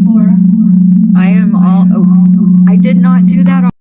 Laura, I am all, oh, I did not do that.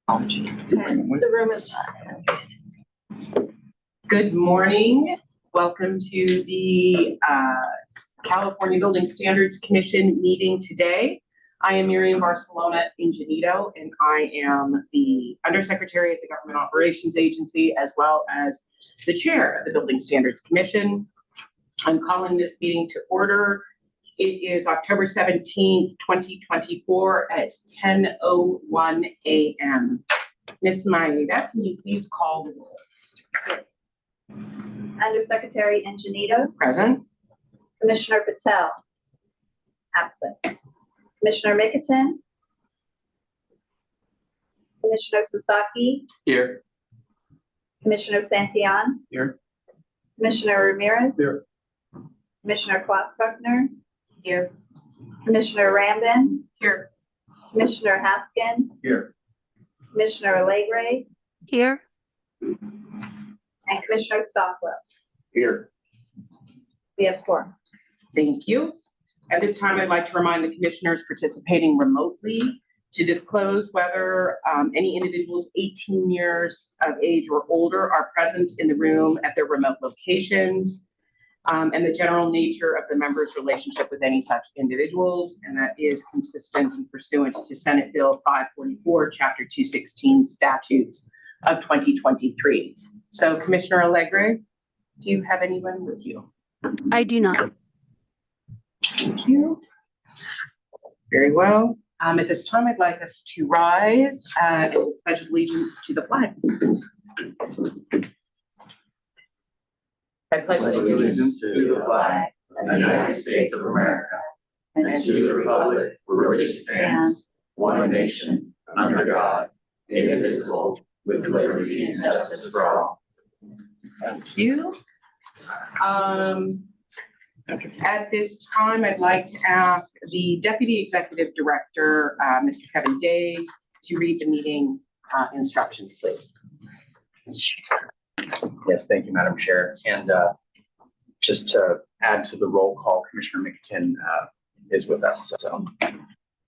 The room is. Good morning. Welcome to the California Building Standards Commission meeting today. I am Miriam Barcelona Ingenito, and I am the Undersecretary at the Government Operations Agency, as well as the Chair of the Building Standards Commission. I'm calling this meeting to order. It is October 17th, 2024 at 10:01 a.m. Ms. Maeda, can you please call the roll? Undersecretary Ingenito, Present. Commissioner Patel, absent. Commissioner Mickelton, Commissioner Sasaki, Here. Commissioner Santillan, Here. Commissioner Ramirez, Here. Commissioner Quasbuckner, Here. Commissioner Rambin, Here. Commissioner Haskins, Here. Commissioner Alegre, Here. and Commissioner Stockwell. Here. We have four. Thank you. At this time, I'd like to remind the commissioners participating remotely to disclose whether any individuals 18 years of age or older are present in the room at their remote locations, and the general nature of the member's relationship with any such individuals, and that is consistent and pursuant to Senate Bill 544, Chapter 216, Statutes of 2023. So Commissioner Alegre, do you have anyone with you? I do not. Thank you. Very well. At this time, I'd like us to rise and pledge allegiance to the flag. I pledge Allegiance to the flag of the United States of America and to the republic for which it stands, one nation, under God, indivisible, with liberty and justice for all. Thank you. At this time, I'd like to ask the Deputy Executive Director, Mr. Kevin Day, to read the meeting instructions, please. Yes, thank you, Madam Chair. And just to add to the roll call, Commissioner Mickelton is with us. So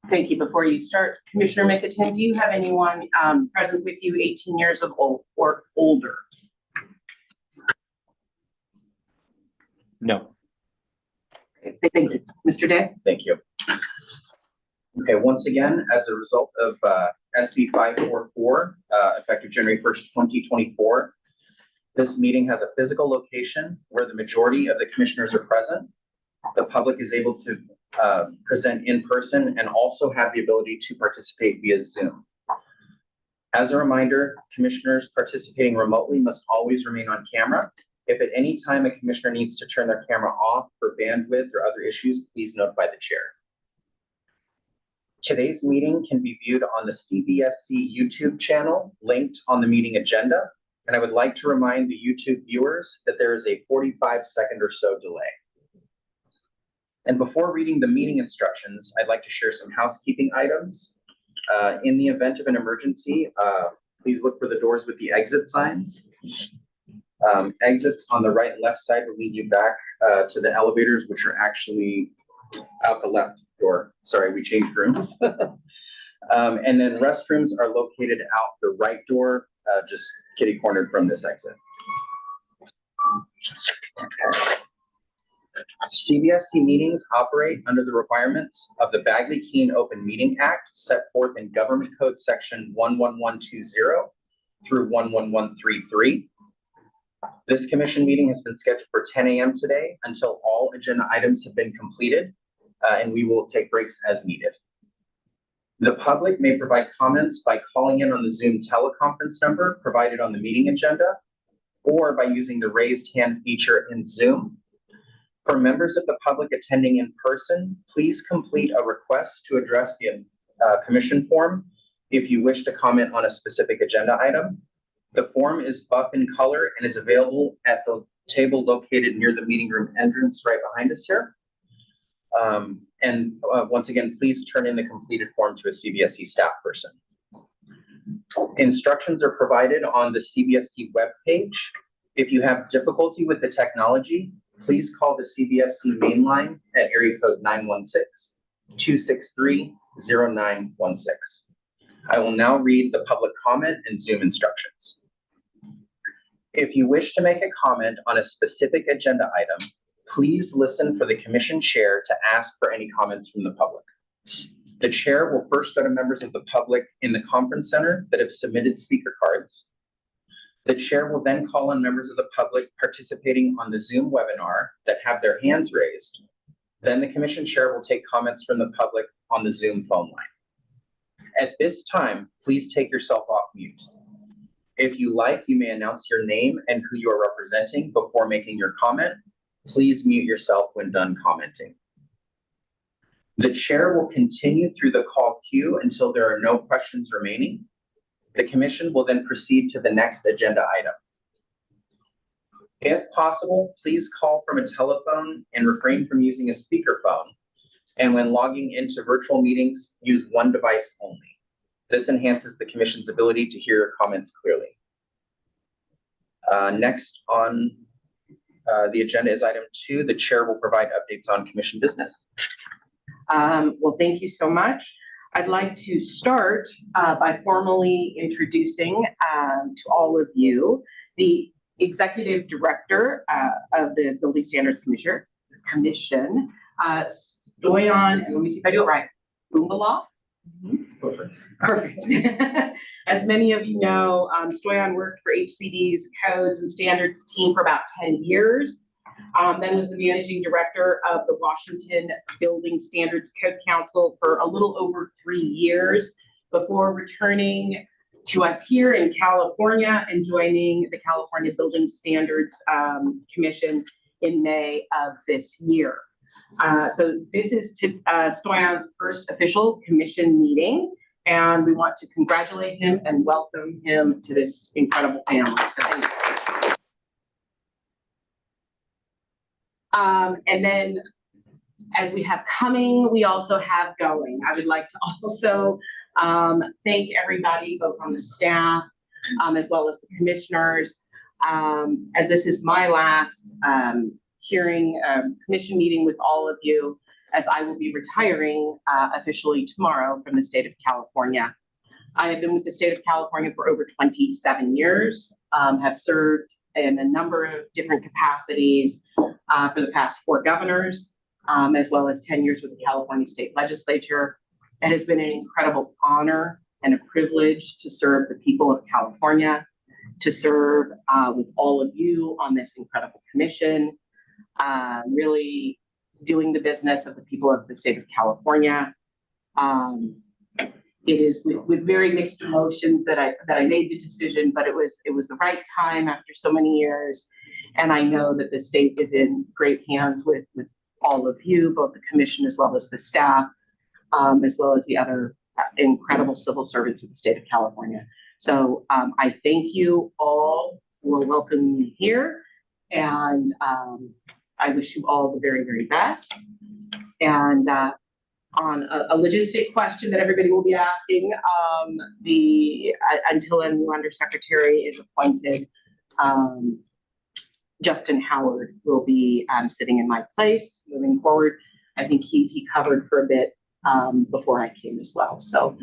Thank you. Before you start, Commissioner Mickelton, do you have anyone present with you 18 years of old or older? no, Thank you. Mr. Day? thank you. Okay, once again, as a result of SB 544, effective January 1st, 2024, this meeting has a physical location where the majority of the commissioners are present. The public is able to present in person and also have the ability to participate via Zoom. As a reminder, commissioners participating remotely must always remain on camera. If at any time a commissioner needs to turn their camera off for bandwidth or other issues, please notify the chair. Today's meeting can be viewed on the CBSC YouTube channel linked on the meeting agenda. And I would like to remind the YouTube viewers that there is a 45-second or so delay. And before reading the meeting instructions, I'd like to share some housekeeping items. In the event of an emergency, please look for the doors with the exit signs. Exits on the right and left side will lead you back to the elevators, which are actually out the left door. Sorry, we changed rooms. And then restrooms are located out the right door, just kitty cornered from this exit. CBSC meetings operate under the requirements of the Bagley-Keene Open Meeting Act set forth in Government Code Section 11120 through 11133. This commission meeting has been scheduled for 10 a.m. today until all agenda items have been completed, and we will take breaks as needed. The public may provide comments by calling in on the Zoom teleconference number provided on the meeting agenda, or by using the raised hand feature in Zoom. For members of the public attending in person, please complete a request to address the commission form if you wish to comment on a specific agenda item. The form is buff in color and is available at the table located near the meeting room entrance right behind us here. Once again, please turn in the completed form to a CBSC staff person. Instructions are provided on the CBSC webpage. If you have difficulty with the technology, please call the CBSC main line at area code 916-263-0916. I will now read the public comment and Zoom instructions. If you wish to make a comment on a specific agenda item, please listen for the commission chair to ask for any comments from the public. The chair will first go to members of the public in the conference center that have submitted speaker cards. The chair will then call on members of the public participating on the Zoom webinar that have their hands raised. Then the commission chair will take comments from the public on the Zoom phone line. At this time, please take yourself off mute. If you like, you may announce your name and who you are representing before making your comment. Please mute yourself when done commenting. The chair will continue through the call queue until there are no questions remaining. The commission will then proceed to the next agenda item. If possible, please call from a telephone and refrain from using a speakerphone. And when logging into virtual meetings, use one device only. This enhances the commission's ability to hear your comments clearly. Next on the agenda is item 2. The chair will provide updates on commission business. Well, thank you so much. I'd like to start by formally introducing to all of you the Executive Director of the Building Standards Commission, Stoyan, and let me see if I do it right, Boombala. Perfect. As many of you know, Stoyan worked for HCD's Codes and Standards team for about 10 years. Then was the managing director of the Washington Building Standards Code Council for a little over 3 years before returning to us here in California and joining the California Building Standards Commission in May of this year. So this is Stoyan's first official commission meeting, and we want to congratulate him and welcome him to this incredible family. So thank you. And then as we have coming, we also have going. I would like to also thank everybody, both on the staff as well as the commissioners, as this is my last commission meeting with all of you, as I will be retiring officially tomorrow from the state of California. I have been with the state of California for over 27 years, have served in a number of different capacities for the past 4 governors, as well as 10 years with the California State Legislature. It has been an incredible honor and a privilege to serve the people of California, to serve with all of you on this incredible commission, really doing the business of the people of the state of California. It is with very mixed emotions that I made the decision, but it was the right time after so many years. And I know that the state is in great hands with all of you, both the commission as well as the staff, as well as the other incredible civil servants of the state of California. So I thank you all for welcoming me here. And I wish you all the very, very best. And on a logistic question that everybody will be asking, until a new undersecretary is appointed, Justin Howard will be sitting in my place moving forward. I think he covered for a bit before I came as well. So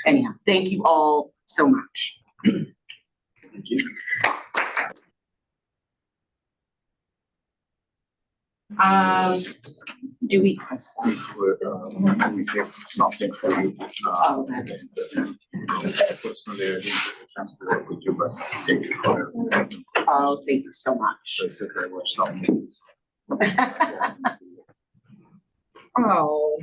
anyhow, thank you all so much. Thank you. Do we? Something for you. Oh, that's. Oh, thank you so much. Oh.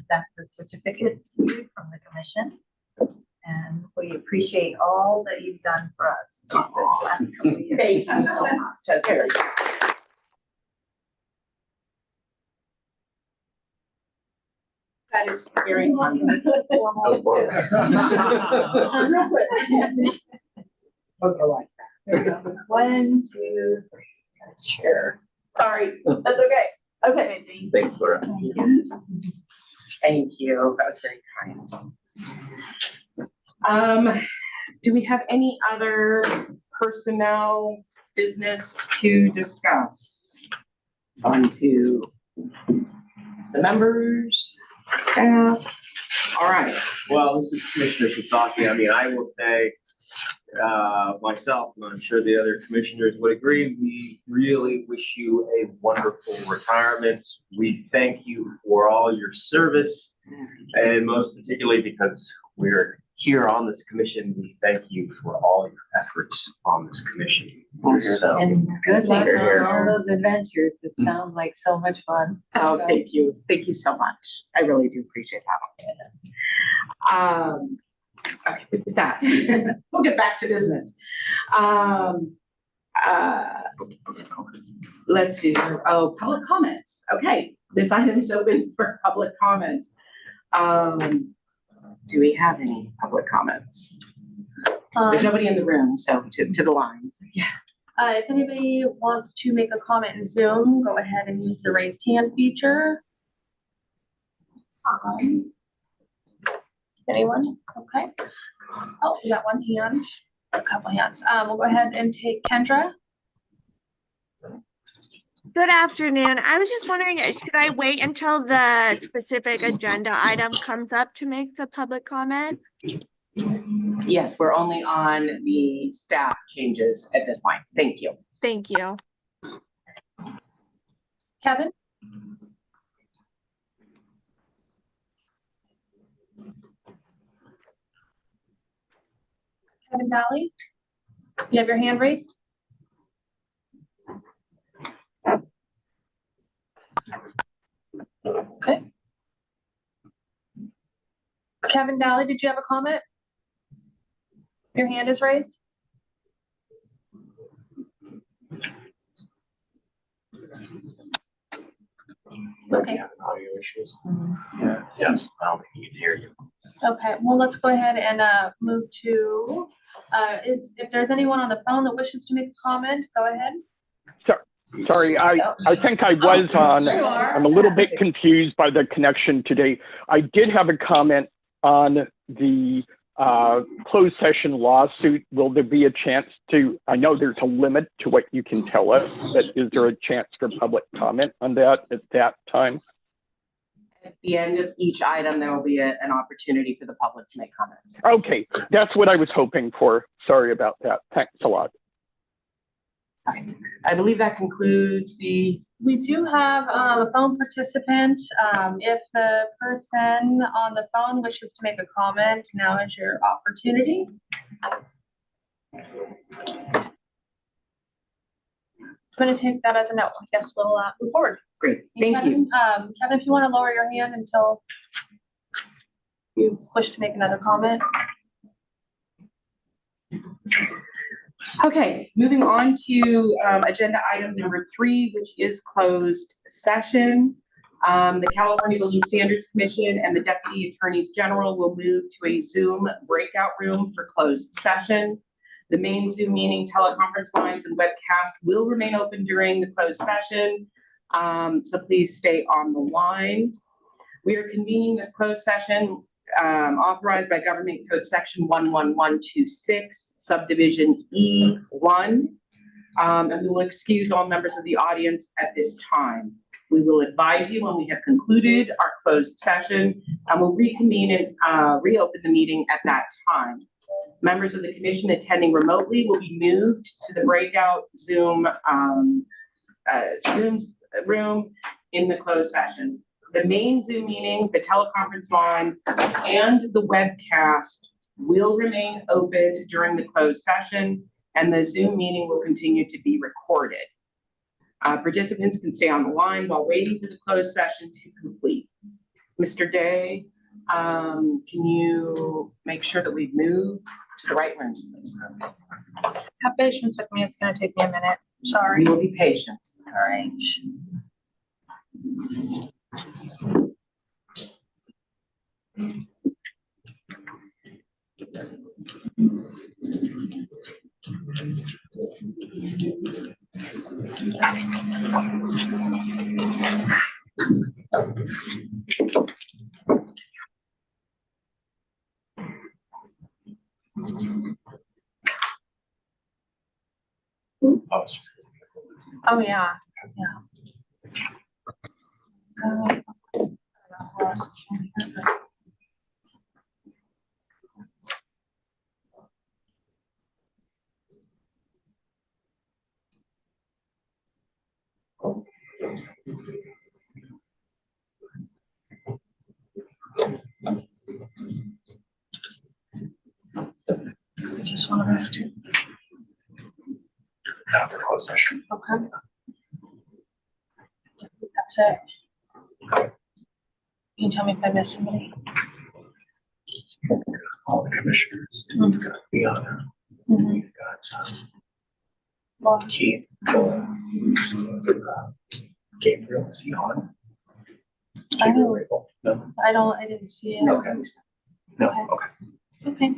That's the certificate to you from the commission. And we appreciate all that you've done for us. This last couple of years. Thank you so much. That's very good. That is very fun. No problem. Real quick. Okay, like that. 1, 2, 3. Sure. Sorry. That's okay. Okay. Thanks, Laura. Thank you. That was very kind. Do we have any other personnel business to discuss? On to the members, staff. All right. Well, this is Commissioner Sasaki. I mean, I will say, myself, and I'm sure the other commissioners would agree, we really wish you a wonderful retirement. We thank you for all your service, and most particularly because we're here on this commission, we thank you for all your efforts on this commission. So, And good luck Here, here. on all those adventures. It sounds like so much fun. Oh, thank you. Thank you so much. I really do appreciate that. Okay, with that, we'll get back to business. Let's do, public comments. Okay, this item is open for public comment. Do we have any public comments? There's nobody in the room, so to the lines. If anybody wants to make a comment in Zoom, go ahead and use the raised hand feature. Anyone? Okay. Oh, we got one hand, a couple hands. We'll go ahead and take Kendra. Good afternoon. I was just wondering, should I wait until the specific agenda item comes up to make the public comment? Yes, we're only on the staff changes at this point. Thank you. Thank you. Kevin? Kevin Dolly? You have your hand raised? Okay. Kevin Dolly, did you have a comment? Your hand is raised? Okay. Audio issues. Yeah, yes, I don't think you can hear you. Okay, well, let's go ahead and move to, if there's anyone on the phone that wishes to make a comment, go ahead. Sorry, I think I was on. There you are. I'm a little bit confused by the connection today. I did have a comment on the closed session lawsuit. Will there be a chance to, I know there's a limit to what you can tell us, but is there a chance for public comment on that at that time? At the end of each item, there will be an opportunity for the public to make comments. Okay, that's what I was hoping for. Sorry about that. Thanks a lot. Okay. I believe that concludes the. We do have a phone participant. If the person on the phone wishes to make a comment, now is your opportunity. I'm going to take that as a no. I guess we'll move forward. Great, thank you. Kevin, if you want to lower your hand until you wish to make another comment. Okay, moving on to agenda item number 3, which is closed session. The California Building Standards Commission and the Deputy Attorneys General will move to a Zoom breakout room for closed session. The main Zoom meeting, teleconference lines, and webcast will remain open during the closed session. So please stay on the line. We are convening this closed session authorized by Government Code Section 11126, subdivision E1. And we will excuse all members of the audience at this time. We will advise you when we have concluded our closed session, and we'll reconvene and reopen the meeting at that time. Members of the commission attending remotely will be moved to the breakout Zoom room in the closed session. The main Zoom meeting, the teleconference line, and the webcast will remain open during the closed session, and the Zoom meeting will continue to be recorded. Participants can stay on the line while waiting for the closed session to complete. Mr. Day, can you make sure that we move to the right rooms, please? Have patience with me. It's going to take me a minute. Sorry. We will be patient. All right. Oh, yeah. Yeah. It's just one of us two. Not for closed session. Okay. That's it. Can you tell me if I missed somebody? All the commissioners, we've got Fiona, we've got Well, Keith, Gabriel, is he on? I Gabriel don't, Rabel? No, I didn't see it. okay. No, okay. Okay.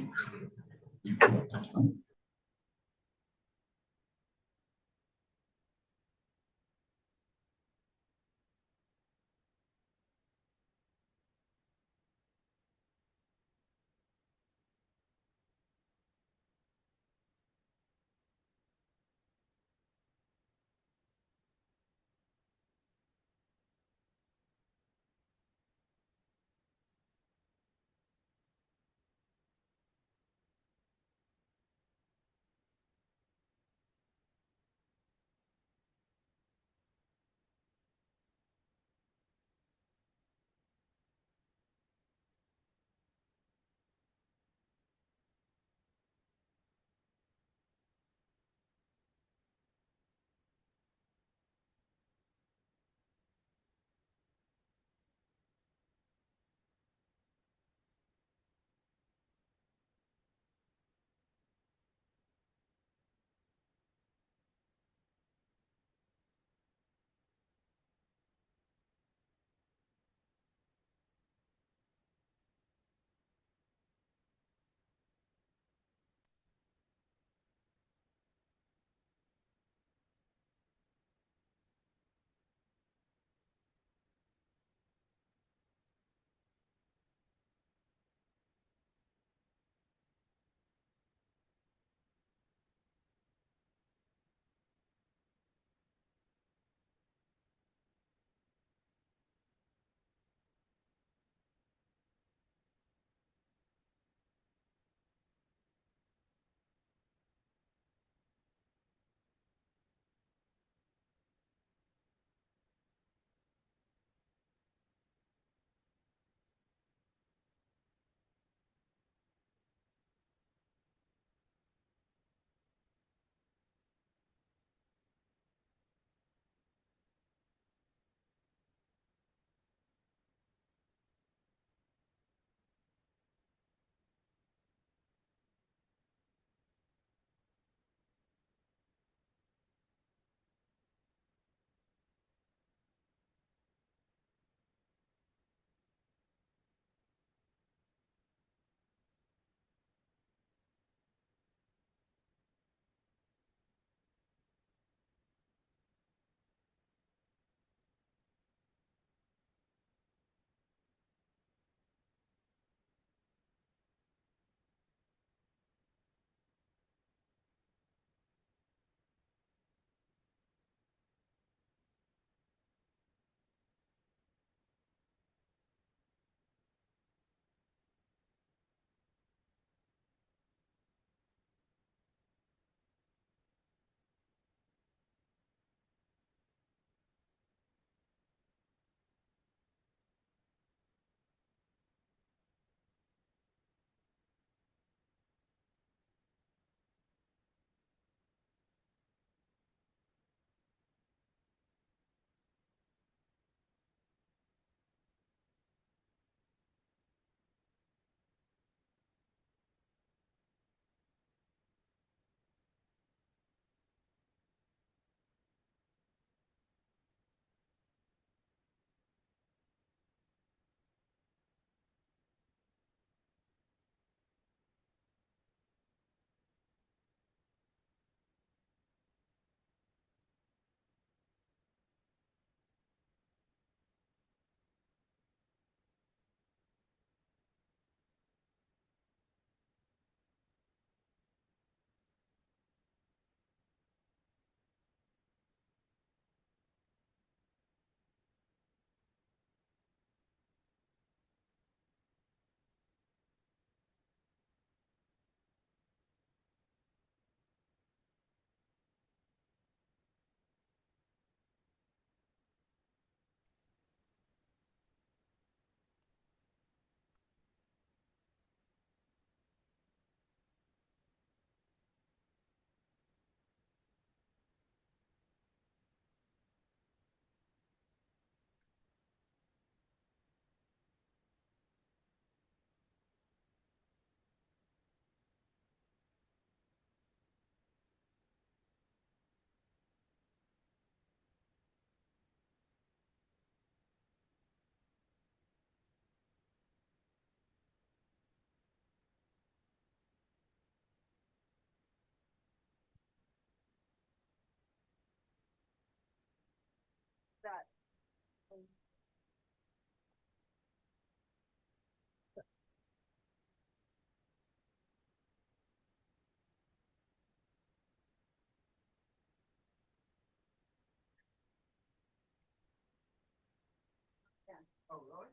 Oh, really?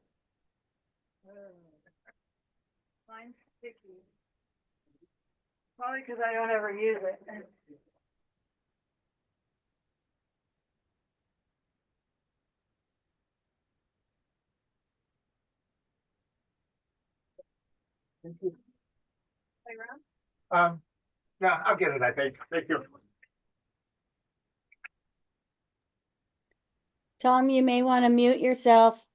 Mine's sticky. Probably because I don't ever use it. Yeah, I'll get it, I think. Thank you. Tom, you may want to mute yourself.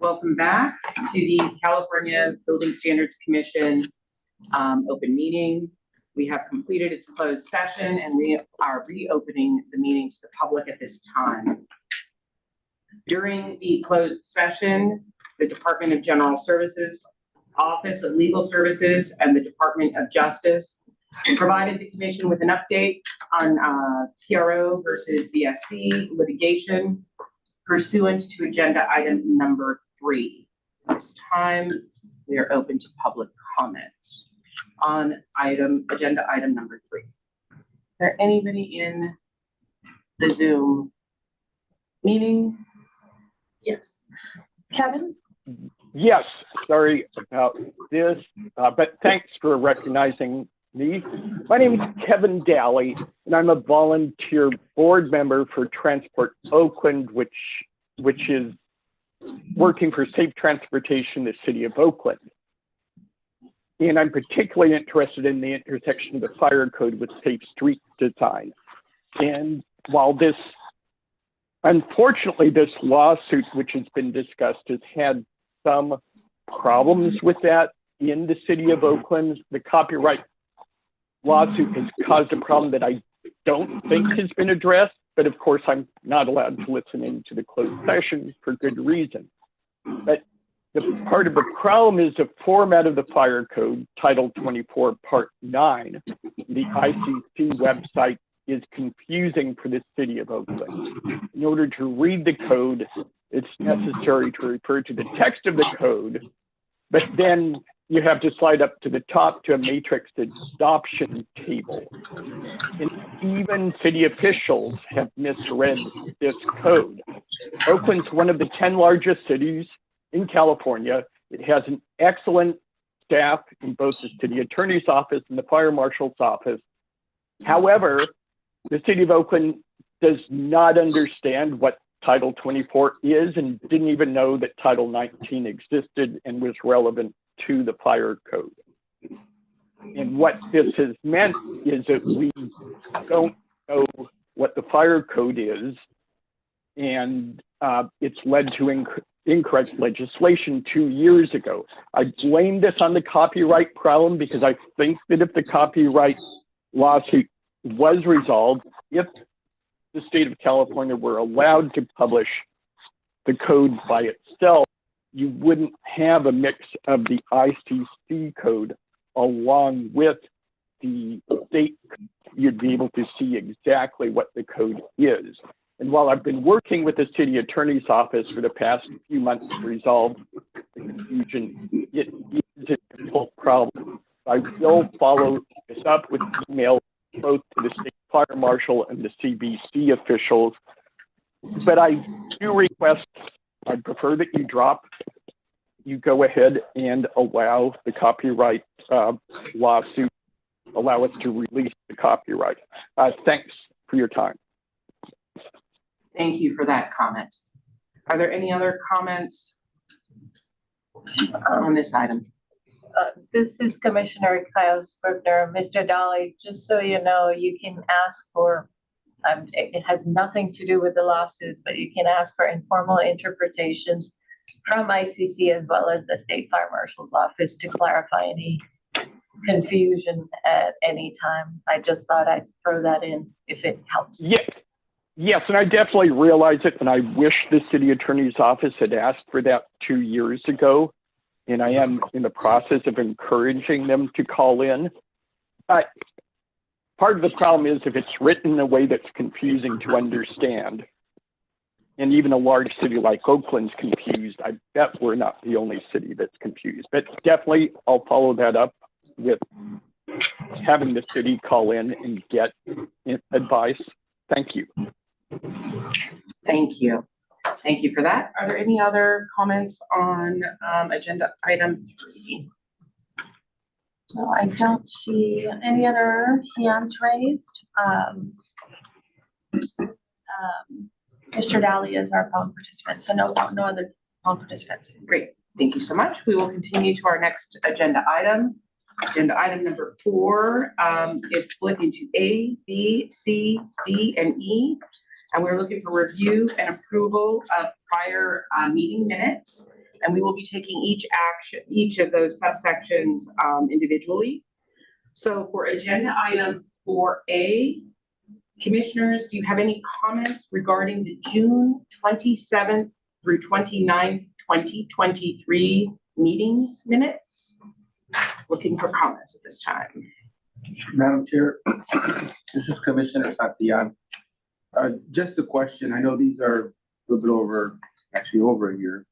Welcome back to the California Building Standards Commission open meeting. We have completed its closed session and we are reopening the meeting to the public at this time. During the closed session, the Department of General Services, Office of Legal Services, and the Department of Justice provided the commission with an update on PRO versus CBSC litigation pursuant to agenda item number 3. This time, we are open to public comment on agenda item number 3. Is there anybody in the Zoom meeting? Yes. Kevin? Yes, sorry about this, but thanks for recognizing me. My name is Kevin Daly, and I'm a volunteer board member for Transport Oakland, which is working for safe transportation in the city of Oakland. And I'm particularly interested in the intersection of the fire code with safe street design. And while unfortunately, this lawsuit, which has been discussed, has had some problems with that in the city of Oakland. The copyright lawsuit has caused a problem that I don't think has been addressed, but of course I'm not allowed to listen into the closed session for good reason. But the part of the problem is the format of the fire code, Title 24, Part 9, the ICC website is confusing for the city of Oakland. In order to read the code, it's necessary to refer to the text of the code, but then you have to slide up to the top to a matrix adoption table. And even city officials have misread this code. Oakland's one of the 10 largest cities in California. It has an excellent staff in both the city attorney's office and the fire marshal's office. However, the city of Oakland does not understand what Title 24 is and didn't even know that Title 19 existed and was relevant to the fire code. And what this has meant is that we don't know what the fire code is, and it's led to incorrect legislation 2 years ago. I blame this on the copyright problem because I think that if the copyright lawsuit was resolved, if the state of California were allowed to publish the code by itself, you wouldn't have a mix of the ICC code along with the state code. You'd be able to see exactly what the code is. And while I've been working with the city attorney's office for the past few months to resolve the confusion, it is a difficult problem. I will follow this up with email both to the state fire marshal and the CBC officials. But I do request, I'd prefer that you go ahead and allow the copyright lawsuit, allow us to release the copyright. Thanks for your time. Thank you for that comment. Are there any other comments on this item? This is Commissioner Kyle Scribner. Mr. Dolly, just so you know, you can ask for, it has nothing to do with the lawsuit, but you can ask for informal interpretations from ICC as well as the State Fire Marshal's Office to clarify any confusion at any time. I just thought I'd throw that in if it helps. Yes, and I definitely realize it, and I wish the city attorney's office had asked for that 2 years ago. And I am in the process of encouraging them to call in. But part of the problem is if it's written in a way that's confusing to understand, and even a large city like Oakland's confused, I bet we're not the only city that's confused. But definitely, I'll follow that up with having the city call in and get advice. Thank you. Thank you. Thank you for that. Are there any other comments on agenda item 3? So I don't see any other hands raised. Mr. Daly is our phone participant, so no other phone participants. Great. Thank you so much. We will continue to our next agenda item. Agenda item number 4 is split into A, B, C, D, and E. And we're looking for review and approval of prior meeting minutes. And we will be taking each of those subsections individually. So for agenda item 4A, commissioners, do you have any comments regarding the June 27th through 29th, 2023 meeting minutes? Looking for comments at this time. Madam Chair, this is Commissioner Santillan. Just a question. I know these are a little bit over a year.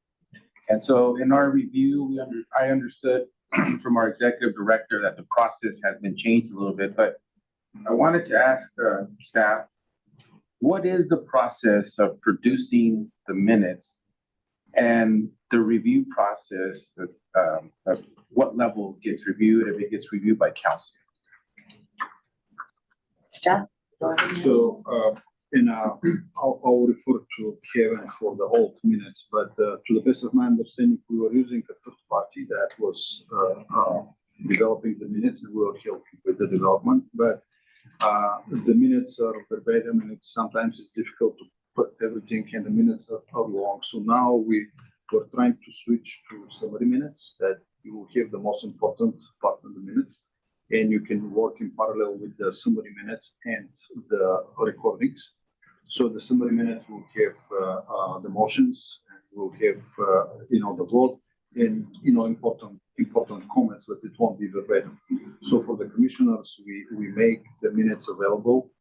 And so in our review, I understood from our executive director that the process has been changed a little bit, but I wanted to ask staff, what is the process of producing the minutes and the review process of what level gets reviewed, if it gets reviewed by council? Staff? So, I'll refer to Kevin for the old minutes, but to the best of my understanding, we were using a third party that was developing the minutes, and we were helping with the development, but the minutes are verbatim, and sometimes it's difficult to put everything in the minutes are long. So now we're trying to switch to summary minutes that you will have the most important part of the minutes, and you can work in parallel with the summary minutes and the recordings. So the summary minutes will have the motions, and we'll have the vote and important comments, but it won't be verbatim. So for the commissioners, we make the minutes available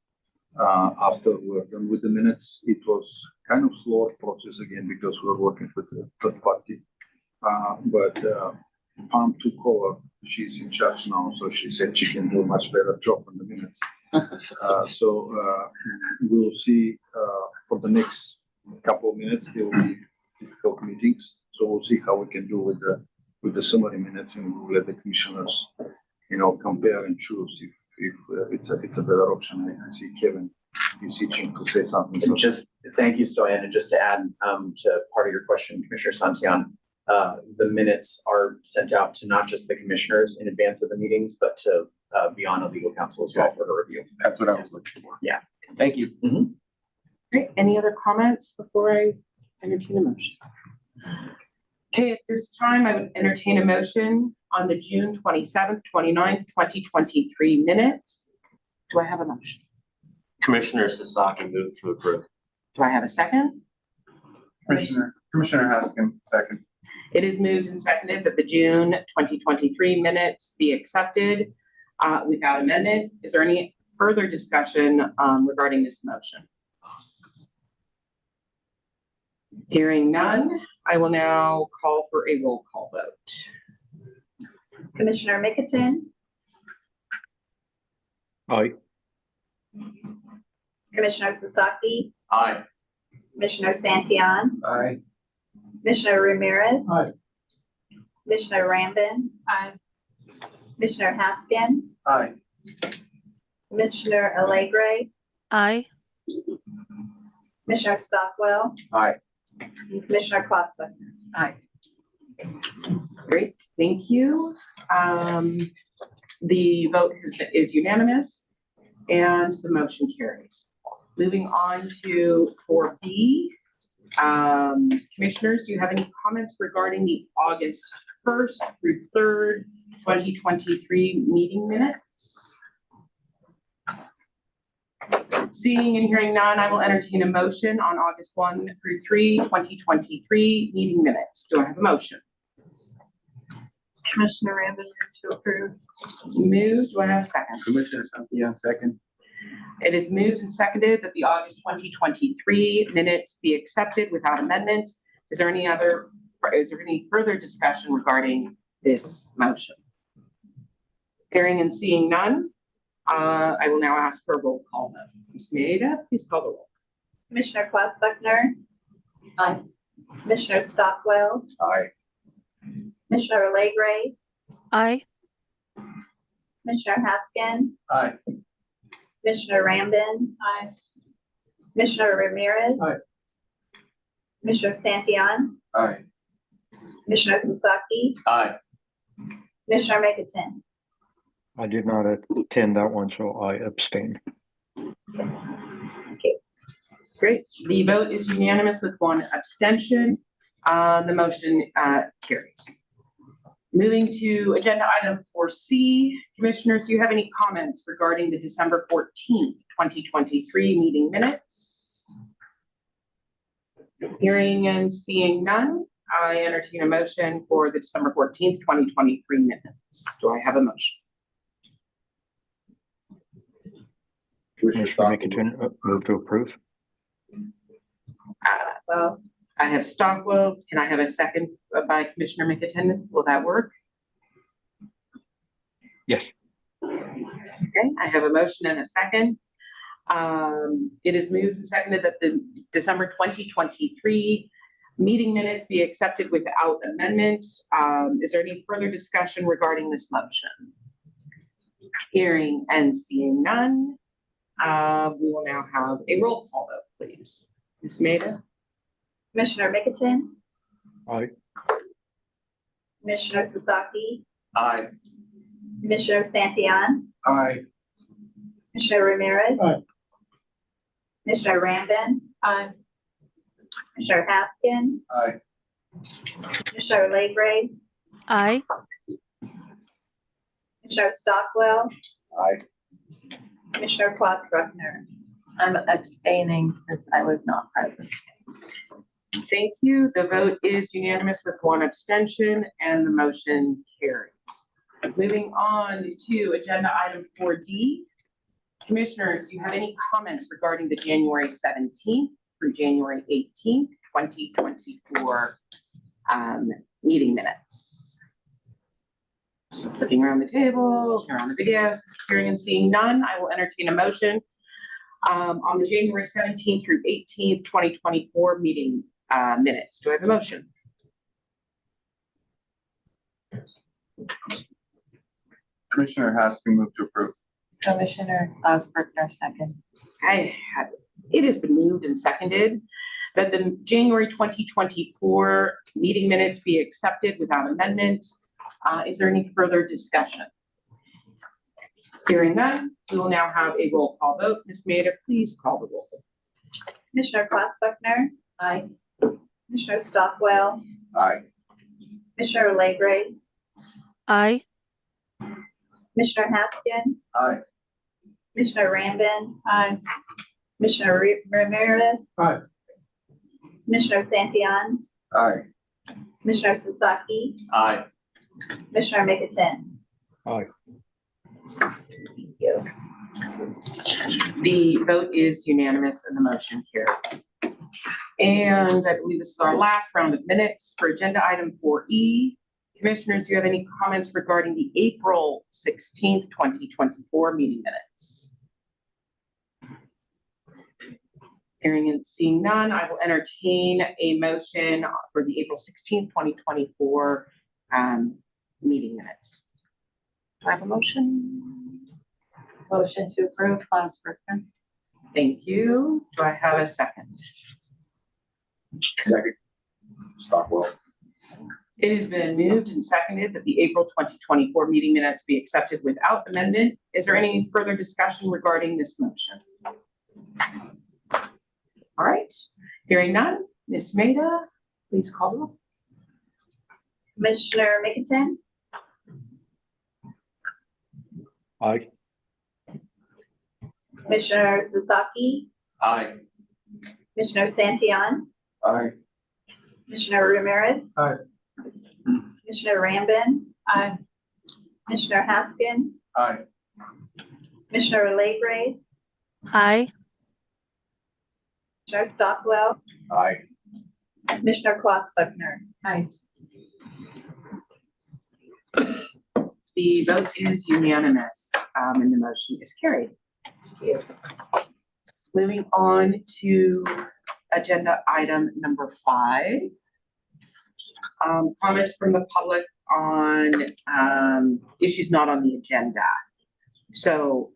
after we're done with the minutes. It was kind of slower process again because we're working with the third party, but Pam took over. She's in charge now, so she said she can do a much better job on the minutes. So we'll see for the next couple of minutes. There will be difficult meetings, so we'll see how we can do with the summary minutes, and we'll let the commissioners, compare and choose if it's a better option. I see Kevin is itching to say something. And just thank you, Stoyan, and just to add to part of your question, Commissioner Santillan. The minutes are sent out to not just the commissioners in advance of the meetings, but to beyond a legal counsel as well for her review. That's what I was looking for. Yeah. Thank you. Great. Any other comments before I entertain a motion? Okay, at this time, I would entertain a motion on the June 27th, 29th, 2023 minutes. Do I have a motion? Commissioner Sasaki move to approve. Do I have a second? Commissioner Haskin, second. It is moved and seconded that the June 2023 minutes be accepted without amendment. Is there any further discussion regarding this motion? Hearing none, I will now call for a roll call vote. Commissioner Mickelton, Aye. Commissioner Sasaki, Aye. Commissioner Santillan, Aye. Commissioner Ramirez. Aye. Commissioner Rambin. Aye. Commissioner Haskin, Aye. Commissioner Alegre, Aye. Commissioner Stockwell, Aye. and Commissioner Klossback. Aye. Great, thank you. The vote is unanimous and the motion carries. Moving on to 4B. Commissioners, do you have any comments regarding the August 1st through 3rd, 2023 meeting minutes? Seeing and hearing none, I will entertain a motion on August 1 through 3, 2023 meeting minutes. Do I have a motion? Commissioner Rambin to approve. Moved. Do I have a second? Commissioner Santillan, second. It is moved and seconded that the August 2023 minutes be accepted without amendment. Is there any further discussion regarding this motion? Hearing and seeing none, I will now ask for a roll call vote. Ms. Maeda, please call the roll. Commissioner Klossback. Aye. Commissioner Stockwell, Aye. Commissioner Alegre, Aye. Commissioner Haskin, Aye. Commissioner Rambin. Aye. Commissioner Ramirez. Aye. Commissioner Santillan, Aye. Commissioner Sasaki, Aye. Commissioner Mickelton. I did not attend that one, so I abstain. Great. The vote is unanimous with one abstention. The motion carries. Moving to agenda item 4C, commissioners, do you have any comments regarding the December 14th, 2023 meeting minutes? Hearing and seeing none, I entertain a motion for the December 14th, 2023 minutes. Do I have a motion? Commissioner McIntyre, move to approve. Well, I have Stockwell. Can I have a second by Commissioner McIntyre? Will that work? Yes. Okay, I have a motion and a second. It is moved and seconded that the December 2023 meeting minutes be accepted without amendment. Is there any further discussion regarding this motion? Hearing and seeing none, we will now have a roll call vote, please. Ms. Maida? Commissioner Mickelton, Aye. Commissioner Sasaki, Aye. Commissioner Santillan, Aye. Commissioner Ramirez. Aye. Commissioner Rambin. Aye. Commissioner Haskin, Aye. Commissioner Legray, Aye. Commissioner Stockwell, Aye. Commissioner Klaus Bruckner. I'm abstaining since I was not present. Thank you. The vote is unanimous with one abstention and the motion carries. Moving on to agenda item 4D. Commissioners, do you have any comments regarding the January 17th through January 18th, 2024 meeting minutes? Looking around the table, around the videos, hearing and seeing none, I will entertain a motion on the January 17th through 18th, 2024 meeting minutes. Do I have a motion? Commissioner Haskin, move to approve. Commissioner Klaus Bruckner, second. It has been moved and seconded that the January 2024 meeting minutes be accepted without amendment. Is there any further discussion? Hearing none, we will now have a roll call vote. Ms. Maida, please call the roll. Commissioner Klaus Bruckner, Aye. Commissioner Stockwell, Aye. Commissioner Legray, Aye. Commissioner Haskin, Aye. Commissioner Rambin, Aye. Commissioner Ramirez, Aye. Commissioner Santillan, Aye. Commissioner Sasaki, Aye. Commissioner Mickelton. Aye. Thank you. The vote is unanimous and the motion carries. And I believe this is our last round of minutes for agenda item 4E. Commissioners, do you have any comments regarding the April 16th, 2024 meeting minutes? Hearing and seeing none, I will entertain a motion for the April 16th, 2024 meeting minutes. Do I have a motion? Motion to approve, Klaus Bruckner. Thank you. Do I have a second? Second. Stockwell. It has been moved and seconded that the April 2024 meeting minutes be accepted without amendment. Is there any further discussion regarding this motion? All right, hearing none, Ms. Maida, please call the roll. Commissioner Mickelton, Aye. Commissioner Sasaki, Aye. Commissioner Santillan, Aye. Commissioner Ramirez. Aye. Commissioner Rambin, Aye. Commissioner Haskin, Aye. Commissioner Legray, Aye. Commissioner Stockwell, Aye. Commissioner Klaus Bruckner. Aye. The vote is unanimous and the motion is carried. Thank you. Moving on to agenda item number 5. Comments from the public on issues not on the agenda. So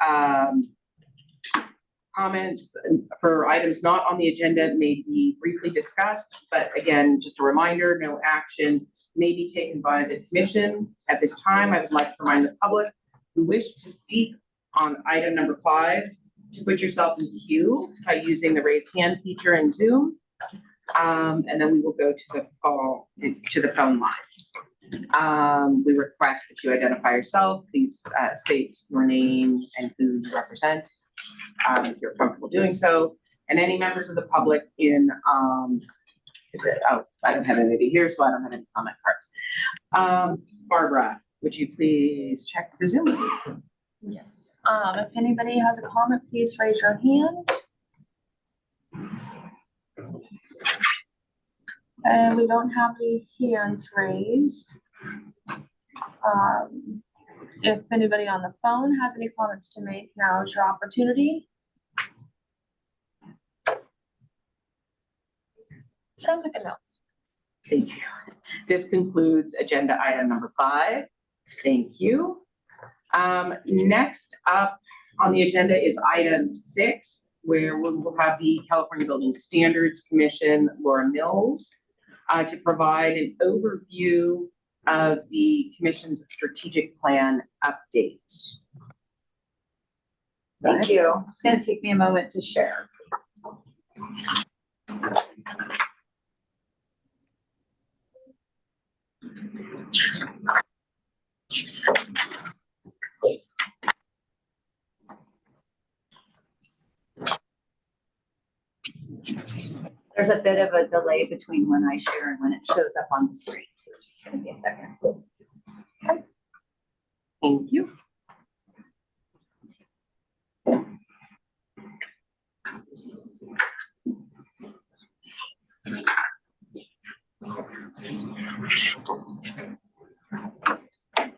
comments for items not on the agenda may be briefly discussed, but again, just a reminder, no action may be taken by the commission. At this time, I would like to remind the public, who wish to speak on item number 5 to put yourself in queue by using the raised hand feature in Zoom. And then we will go to the phone lines. We request that you identify yourself. Please state your name and who you represent, if you're comfortable doing so. And any members of the public I don't have anybody here, so I don't have any comment cards. Barbara, would you please check the Zoom? Yes. If anybody has a comment, please raise your hand. And we don't have any hands raised. If anybody on the phone has any comments to make, now is your opportunity. Sounds like a no. Thank you. This concludes agenda item number 5. Thank you. Next up on the agenda is item 6, where we will have the California Building Standards Commission, Laura Mills, to provide an overview of the commission's strategic plan update. Thank you. It's going to take me a moment to share. There's a bit of a delay between when I share and when it shows up on the screen, so it's just going to be a second. Okay. Thank you.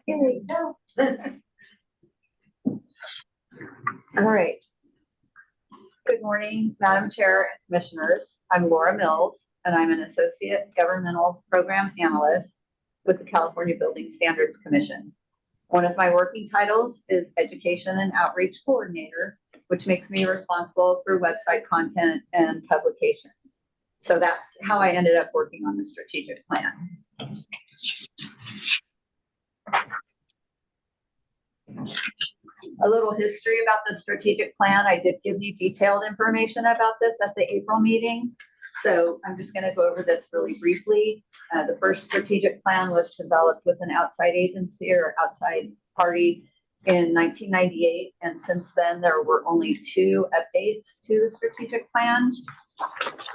Here we go. All right. Good morning, Madam Chair and Commissioners. I'm Laura Mills, and I'm an Associate Governmental Program Analyst with the California Building Standards Commission. One of my working titles is Education and Outreach Coordinator, which makes me responsible for website content and publications. So that's how I ended up working on the strategic plan. A little history about the strategic plan. I did give you detailed information about this at the April meeting. So I'm just going to go over this really briefly. The first strategic plan was developed with an outside agency or outside party in 1998. And since then, there were only 2 updates to the strategic plan.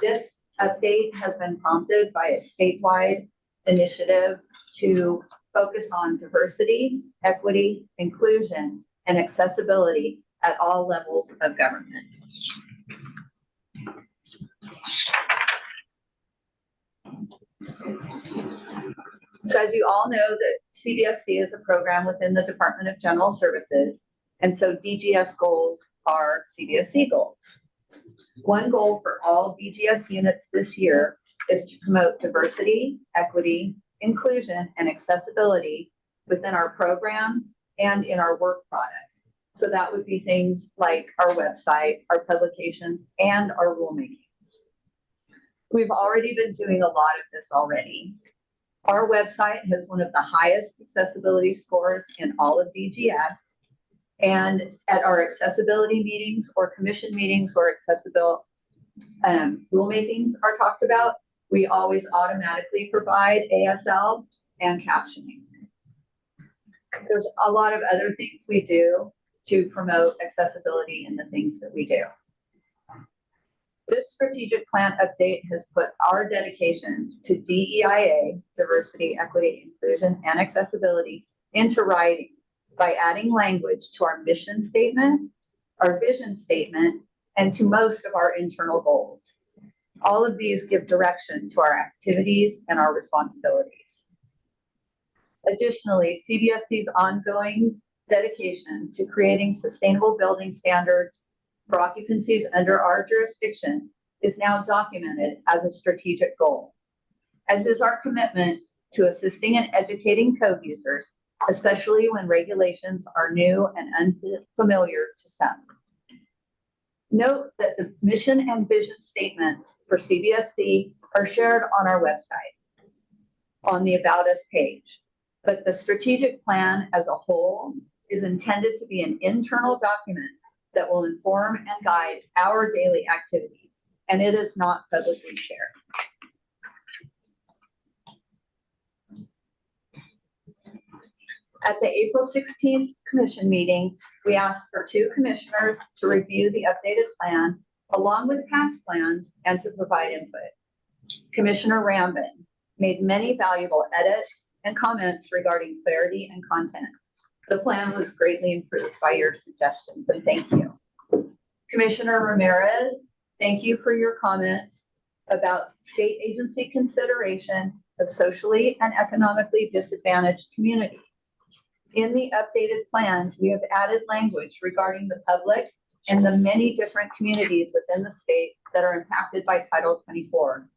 This update has been prompted by a statewide initiative to focus on diversity, equity, inclusion, and accessibility at all levels of government. So as you all know, that CBSC is a program within the Department of General Services, and so DGS goals are CBSC goals. One goal for all DGS units this year is to promote diversity, equity, inclusion, and accessibility within our program and in our work product. So that would be things like our website, our publications, and our rulemakings. We've already been doing a lot of this already. Our website has one of the highest accessibility scores in all of DGS. And at our accessibility meetings or commission meetings where accessible rulemakings are talked about, we always automatically provide ASL and captioning. There's a lot of other things we do to promote accessibility in the things that we do. This strategic plan update has put our dedication to DEIA, diversity, equity, inclusion, and accessibility, into writing by adding language to our mission statement, our vision statement, and to most of our internal goals. All of these give direction to our activities and our responsibilities. Additionally, CBSC's ongoing dedication to creating sustainable building standards for occupancies under our jurisdiction is now documented as a strategic goal, as is our commitment to assisting and educating code users, especially when regulations are new and unfamiliar to some. Note that the mission and vision statements for CBSC are shared on our website on the About Us page, but the strategic plan as a whole is intended to be an internal document that will inform and guide our daily activities, and it is not publicly shared. At the April 16th commission meeting, we asked for 2 commissioners to review the updated plan along with past plans and to provide input. Commissioner Rambin made many valuable edits and comments regarding clarity and content. The plan was greatly improved by your suggestions, and thank you. Commissioner Ramirez, thank you for your comments about state agency consideration of socially and economically disadvantaged communities. In the updated plan, we have added language regarding the public and the many different communities within the state that are impacted by Title 24.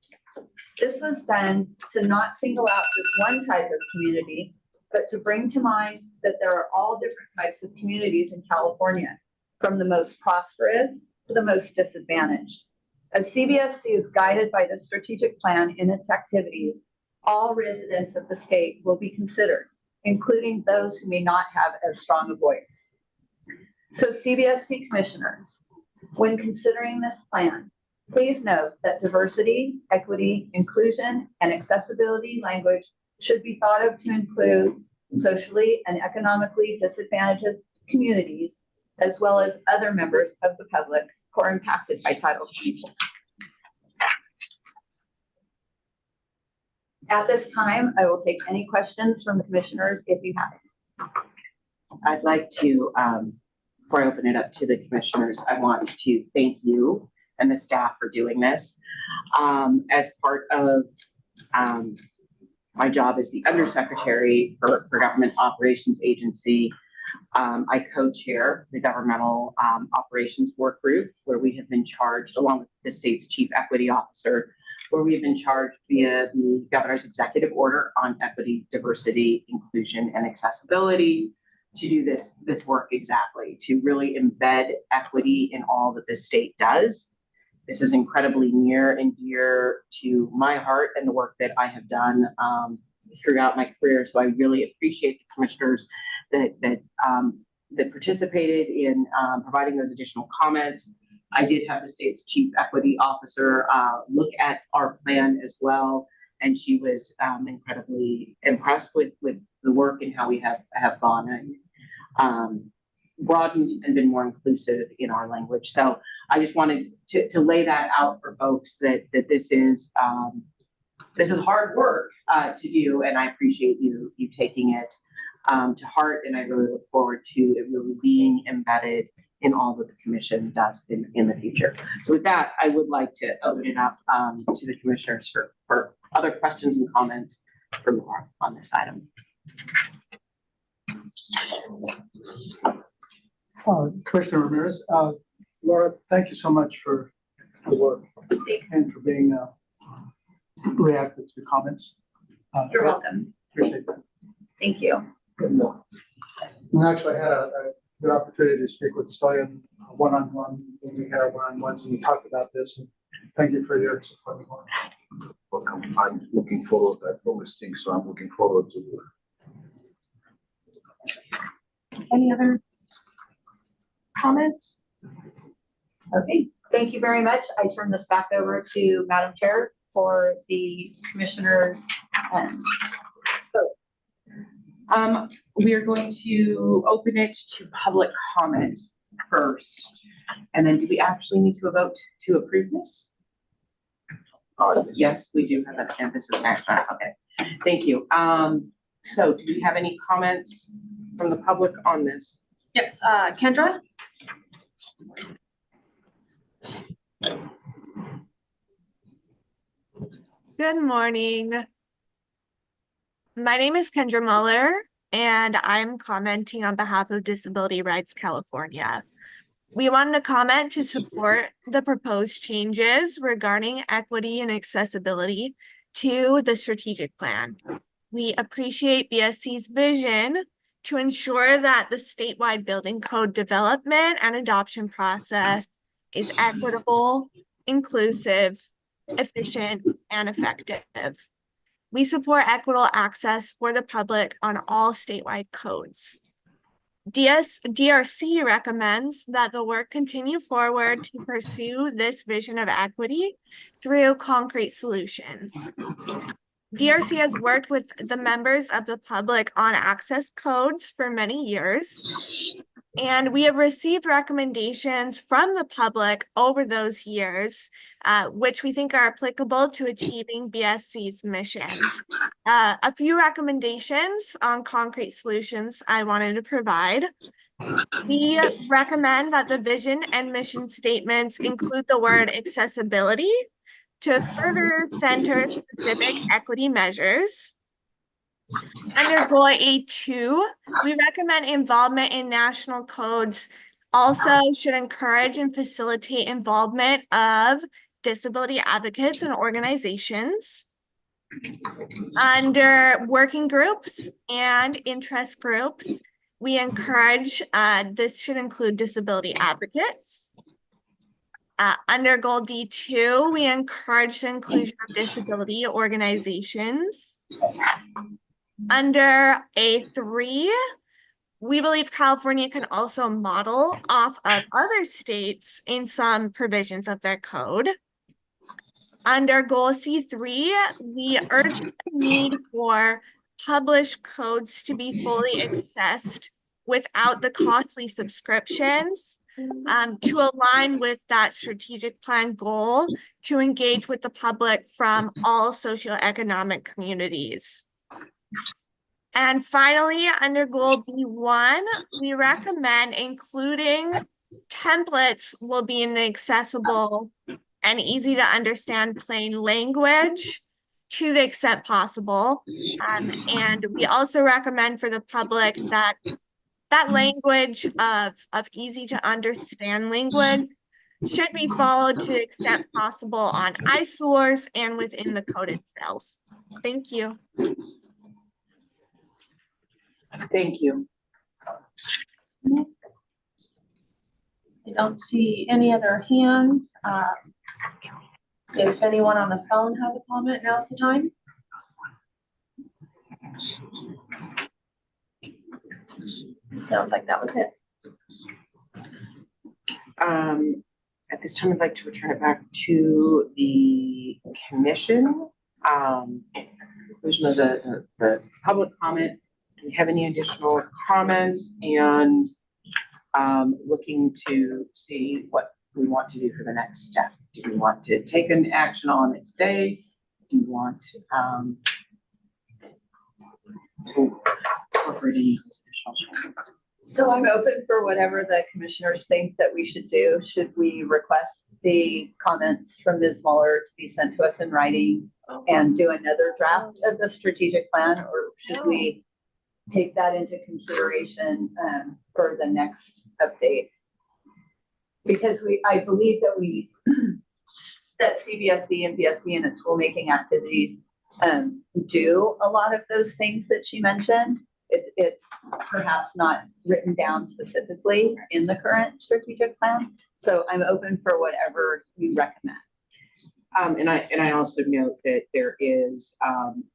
This was done to not single out just one type of community, but to bring to mind that there are all different types of communities in California, from the most prosperous to the most disadvantaged. As CBSC is guided by this strategic plan in its activities, all residents of the state will be considered, including those who may not have as strong a voice. So CBSC commissioners, when considering this plan, please note that diversity, equity, inclusion, and accessibility language should be thought of to include socially and economically disadvantaged communities, as well as other members of the public who are impacted by Title 24. At this time, I will take any questions from the commissioners if you have any. I'd like to, before I open it up to the commissioners, I want to thank you and the staff for doing this. As part of my job as the Undersecretary for Government Operations Agency, I co-chair the Governmental Operations Work Group, where we have been charged, along with the state's Chief Equity Officer, where we have been charged via the Governor's Executive Order on Equity, Diversity, Inclusion, and Accessibility to do this work exactly, to really embed equity in all that this state does. This is incredibly near and dear to my heart and the work that I have done throughout my career. So I really appreciate the commissioners that participated in providing those additional comments. I did have the state's Chief Equity Officer look at our plan as well, and she was incredibly impressed with the work and how we have gone and broadened and been more inclusive in our language. So I just wanted to lay that out for folks that this is hard work to do, and I appreciate you taking it to heart, and I really look forward to it really being embedded in all that the commission does in the future. So with that, I would like to open it up to the commissioners for other questions and comments from Laura on this item. Commissioner Ramirez, Laura, thank you so much for the work and for being reactive to the comments. You're welcome. Appreciate that. Thank you. And actually, I had a good opportunity to speak with Stoyan one-on-one when we had our one-on-ones and we talked about this. And thank you for your support. Welcome. I'm looking forward to that whole listing, so I'm looking forward to it. Any other comments? Okay, thank you very much. I turn this back over to Madam Chair for the commissioners. We are going to open it to public comment first. And then do we actually need to vote to approve this? Yes, we do have that. And this is okay. Thank you. So do we have any comments from the public on this? Yes, Kendra? Good morning. My name is Kendra Muller, and I'm commenting on behalf of Disability Rights California. We wanted to comment to support the proposed changes regarding equity and accessibility to the strategic plan. We appreciate BSC's vision to ensure that the statewide building code development and adoption process is equitable, inclusive, efficient, and effective. We support equitable access for the public on all statewide codes. DRC recommends that the work continue forward to pursue this vision of equity through concrete solutions. DRC has worked with the members of the public on access codes for many years, and we have received recommendations from the public over those years, which we think are applicable to achieving BSC's mission. A few recommendations on concrete solutions I wanted to provide. We recommend that the vision and mission statements include the word accessibility to further center specific equity measures. Under goal A2, we recommend involvement in national codes also should encourage and facilitate involvement of disability advocates and organizations. Under working groups and interest groups, we encourage, this should include disability advocates. Under goal D2, we encourage the inclusion of disability organizations. Under A3, we believe California can also model off of other states in some provisions of their code. Under goal C3, we urge the need for published codes to be fully accessed without the costly subscriptions, to align with that strategic plan goal to engage with the public from all socioeconomic communities. And finally, under goal B1, we recommend including templates will be in the accessible and easy to understand plain language to the extent possible. And we also recommend for the public that language of easy to understand language should be followed to the extent possible on eyesores and within the code itself. Thank you. Thank you. I don't see any other hands. If anyone on the phone has a comment, now's the time. Sounds like that was it. At this time, I'd like to return it back to the commission. Conclusion of the public comment. Do we have any additional comments? And looking to see what we want to do for the next step. Do we want to take an action on it today? Do you want to incorporate any additional changes? So I'm open for whatever the commissioners think that we should do. Should we request the comments from Ms. Mueller to be sent to us in writing and do another draft of the strategic plan, or should we take that into consideration for the next update? Because I believe that that CBSC and BSC and its rulemaking activities do a lot of those things that she mentioned. It's perhaps not written down specifically in the current strategic plan. So I'm open for whatever you recommend. And I also note that there is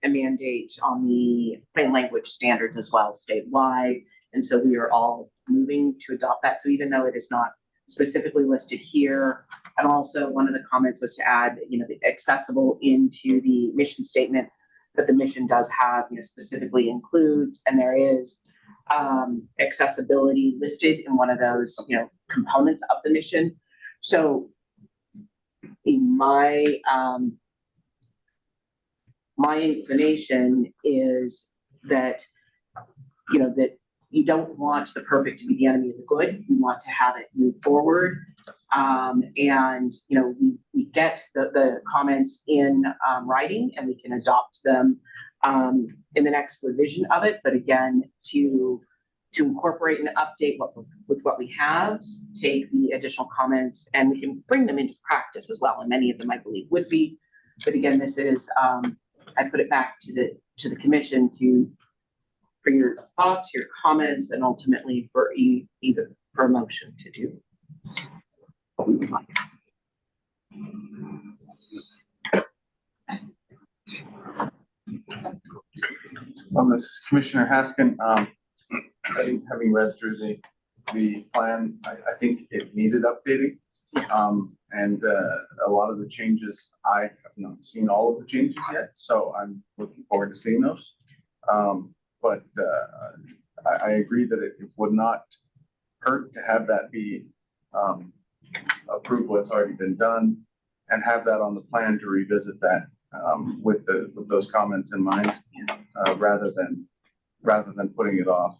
a mandate on the plain language standards as well statewide. And so we are all moving to adopt that. So even though it is not specifically listed here, and also one of the comments was to add, the accessible into the mission statement that the mission does have, specifically includes, and there is accessibility listed in one of those, components of the mission. So in my inclination is that, that you don't want the perfect to be the enemy of the good. You want to have it move forward. And, we get the comments in writing and we can adopt them in the next revision of it. But again, to incorporate and update with what we have, take the additional comments and we can bring them into practice as well. And many of them I believe would be, but again, this is, I put it back to the commission for your thoughts, your comments, and ultimately for either for a motion to do what we would like. This is Commissioner Haskin. I think having read through the plan, I think it needed updating. And a lot of the changes, I have not seen all of the changes yet, so I'm looking forward to seeing those. But I agree that it would not hurt to have that be approved what's already been done and have that on the plan to revisit that with those comments in mind, rather than putting it off.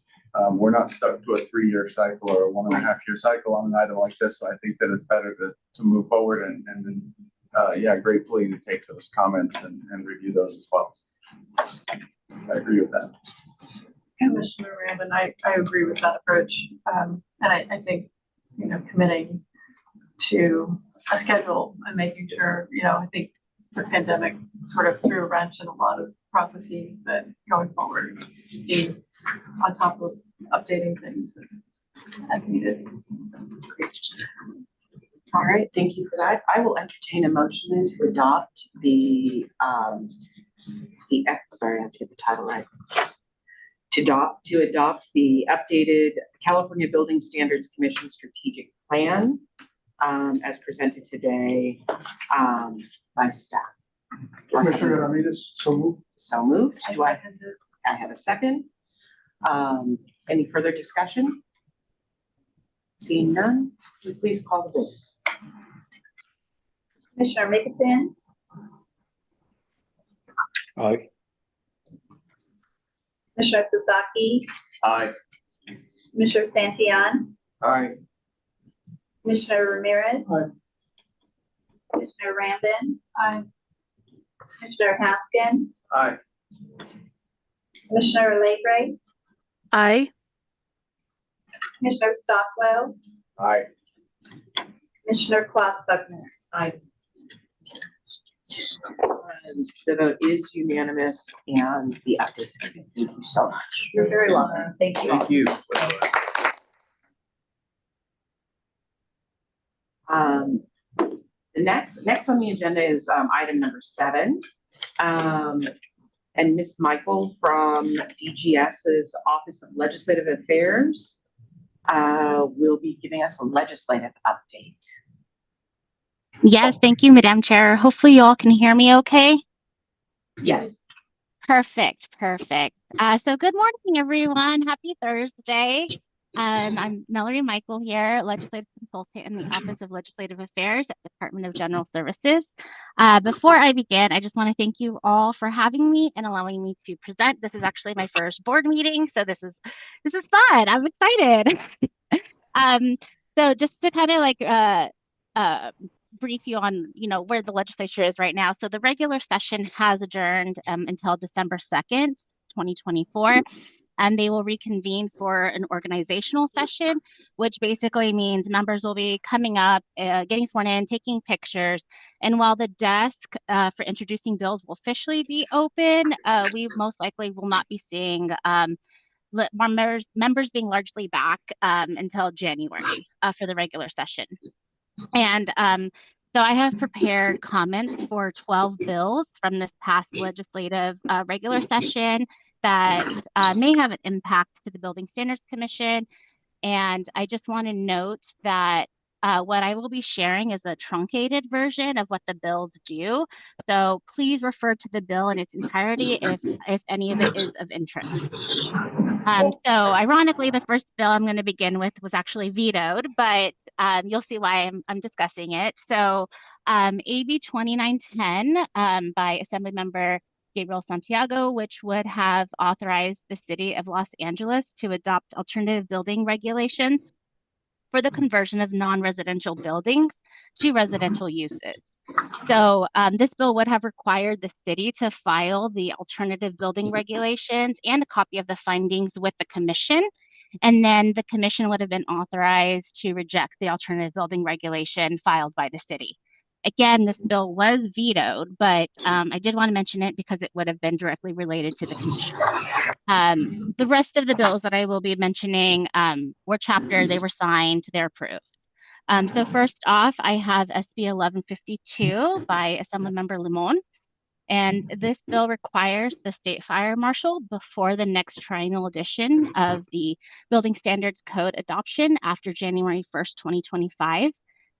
We're not stuck to a 3-year cycle or a 1.5-year cycle on an item like this, so I think that it's better to move forward and then, yeah, gratefully to take those comments and review those as well. I agree with that. Commissioner Randon, I agree with that approach. And I think, committing to a schedule and making sure, I think the pandemic sort of threw a wrench in a lot of processes, but going forward, just being on top of updating things as needed. All right, thank you for that. I will entertain a motion to adopt sorry, I have to get the title right. To adopt the updated California Building Standards Commission strategic plan as presented today by staff. Commissioner Ramirez, so moved. So moved. Do I have a second? Any further discussion? Seeing none, would you please call the vote. Commissioner Mickelson, Aye. Commissioner Sasaki, Aye. Commissioner Santillan, Aye. Commissioner Ramirez. Aye. Commissioner Rambin. Aye. Commissioner Haskin, Aye. Commissioner Legray, Aye. Commissioner Stockwell, Aye. Commissioner Klaus Buckner. Aye. The vote is unanimous and the updates. Thank you so much. You're very welcome. Thank you. Thank you. The next on the agenda is item number 7. And Ms. Michael from DGS's Office of Legislative Affairs will be giving us a legislative update. Yes, thank you, Madam Chair. Hopefully you all can hear me okay. Yes. Perfect. So good morning, everyone. Happy Thursday. I'm Mallory Michael here, legislative consultant in the Office of Legislative Affairs at the Department of General Services. Before I begin, I just want to thank you all for having me and allowing me to present. This is actually my first board meeting, so this is fun. I'm excited. So just to kind of brief you on where the legislature is right now. So the regular session has adjourned until December 2nd, 2024. And they will reconvene for an organizational session, which basically means members will be coming up, getting sworn in, taking pictures. And while the desk for introducing bills will officially be open, we most likely will not be seeing members being largely back until January for the regular session. And so I have prepared comments for 12 bills from this past legislative regular session that may have an impact to the Building Standards Commission. And I just want to note that what I will be sharing is a truncated version of what the bills do. So please refer to the bill in its entirety if any of it is of interest. So ironically, the first bill I'm going to begin with was actually vetoed, but you'll see why I'm discussing it. So AB 2910 by Assemblymember Gabriel Santiago, which would have authorized the city of Los Angeles to adopt alternative building regulations for the conversion of non-residential buildings to residential uses. So this bill would have required the city to file the alternative building regulations and a copy of the findings with the commission. And then the commission would have been authorized to reject the alternative building regulation filed by the city. Again, this bill was vetoed, but I did want to mention it because it would have been directly related to the commission. The rest of the bills that I will be mentioning were chapter, they were signed, they're approved. So first off, I have SB 1152 by Assemblymember Limon. And this bill requires the state fire marshal before the next triennial edition of the Building Standards Code adoption after January 1st, 2025,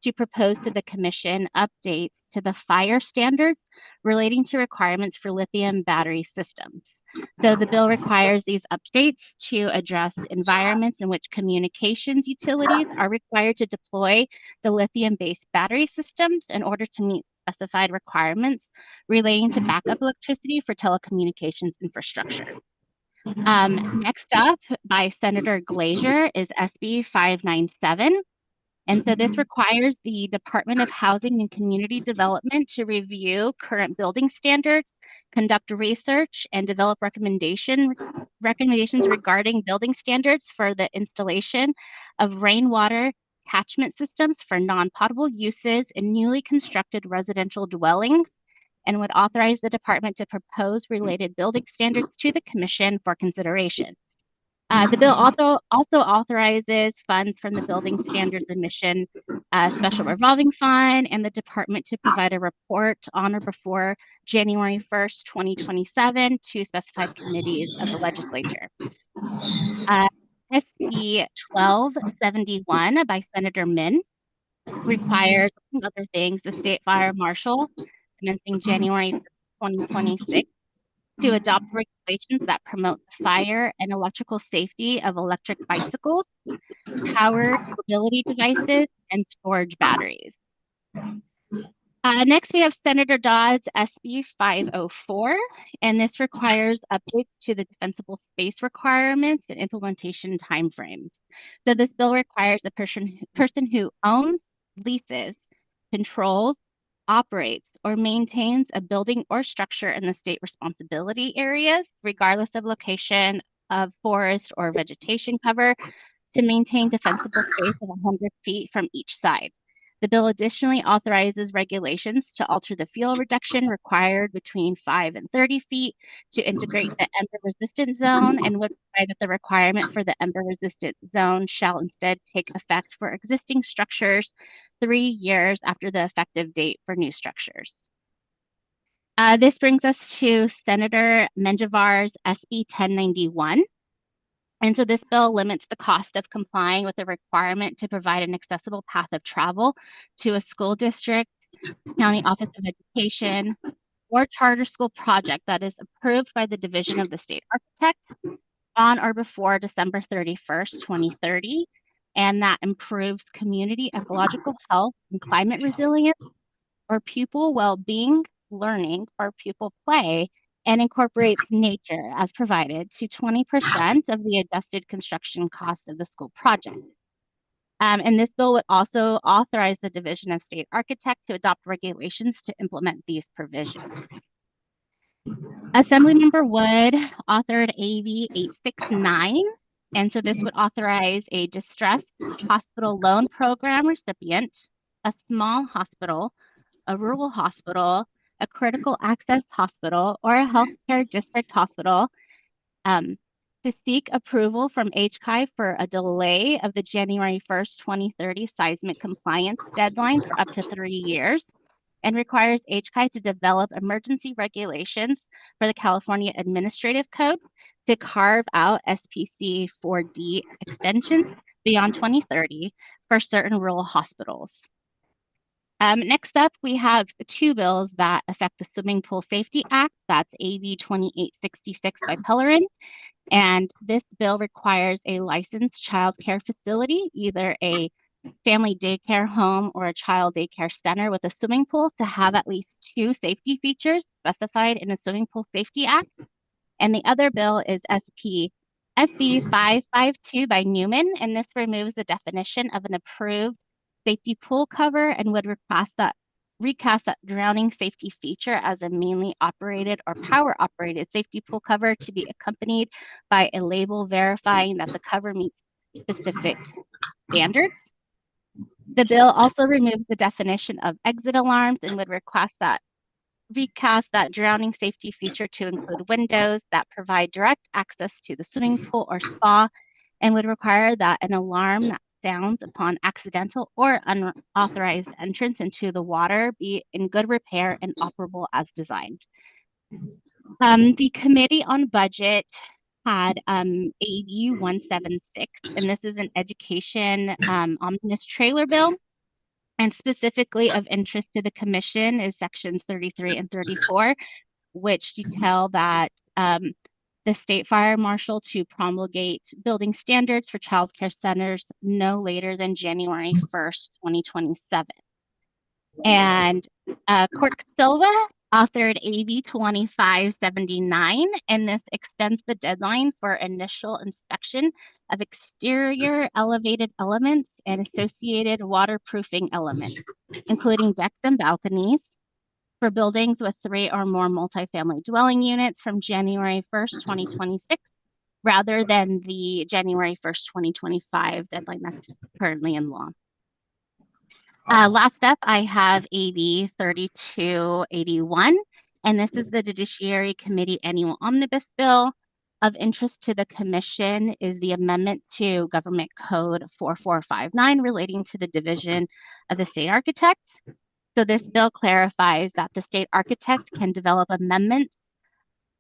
to propose to the commission updates to the fire standards relating to requirements for lithium battery systems. So the bill requires these updates to address environments in which communications utilities are required to deploy the lithium-based battery systems in order to meet specified requirements relating to backup electricity for telecommunications infrastructure. Next up by Senator Glazer is SB 597. And so this requires the Department of Housing and Community Development to review current building standards, conduct research, and develop recommendations regarding building standards for the installation of rainwater catchment systems for non-potable uses in newly constructed residential dwellings, and would authorize the department to propose related building standards to the commission for consideration. The bill also authorizes funds from the Building Standards Emission Special Revolving Fund and the department to provide a report on or before January 1st, 2027 to specified committees of the legislature. SB 1271 by Senator Min requires, among other things, the state fire marshal commencing January 2026 to adopt regulations that promote the fire and electrical safety of electric bicycles, powered mobility devices, and storage batteries. Next, we have Senator Dodd's SB 504, and this requires updates to the defensible space requirements and implementation timeframes. So this bill requires the person who owns, leases, controls, operates, or maintains a building or structure in the state responsibility areas, regardless of location of forest or vegetation cover, to maintain defensible space of 100 feet from each side. The bill additionally authorizes regulations to alter the fuel reduction required between 5 and 30 feet to integrate the ember-resistant zone, and would provide that the requirement for the ember-resistant zone shall instead take effect for existing structures 3 years after the effective date for new structures. This brings us to Senator Menjivar's SB 1091. And so this bill limits the cost of complying with the requirement to provide an accessible path of travel to a school district, county office of education, or charter school project that is approved by the Division of the State Architect on or before December 31st, 2030, and that improves community ecological health and climate resilience, or pupil well-being, learning, or pupil play, and incorporates nature as provided to 20% of the adjusted construction cost of the school project. And this bill would also authorize the Division of State Architect to adopt regulations to implement these provisions. Assemblymember Wood authored AB 869, and so this would authorize a distressed hospital loan program recipient, a small hospital, a rural hospital, a critical access hospital, or a healthcare district hospital to seek approval from HCI for a delay of the January 1st, 2030 seismic compliance deadline for up to 3 years, and requires HCI to develop emergency regulations for the California Administrative Code to carve out SPC 4D extensions beyond 2030 for certain rural hospitals. Next up, we have 2 bills that affect the Swimming Pool Safety Act. That's AB 2866 by Pellerin. And this bill requires a licensed child care facility, either a family daycare home or a child daycare center with a swimming pool, to have at least 2 safety features specified in the Swimming Pool Safety Act. And the other bill is SB 552 by Newman, and this removes the definition of an approved safety pool cover and would recast that drowning safety feature as a mainly operated or power operated safety pool cover to be accompanied by a label verifying that the cover meets specific standards. The bill also removes the definition of exit alarms and would recast that drowning safety feature to include windows that provide direct access to the swimming pool or spa, and would require that an alarm that sounds upon accidental or unauthorized entrance into the water be in good repair and operable as designed. The Committee on Budget had AB 176, and this is an education omnibus trailer bill. And specifically of interest to the commission is sections 33 and 34, which detail that the state fire marshal to promulgate building standards for childcare centers no later than January 1st, 2027. And Court Silva authored AB 2579, and this extends the deadline for initial inspection of exterior elevated elements and associated waterproofing elements, including decks and balconies, for buildings with 3 or more multifamily dwelling units from January 1st, 2026, rather than the January 1st, 2025 deadline that's currently in law. Last up, I have AB 3281, and this is the Judiciary Committee Annual Omnibus Bill. Of interest to the Commission is the amendment to Government Code 4459 relating to the division of the state architect. So this bill clarifies that the state architect can develop amendments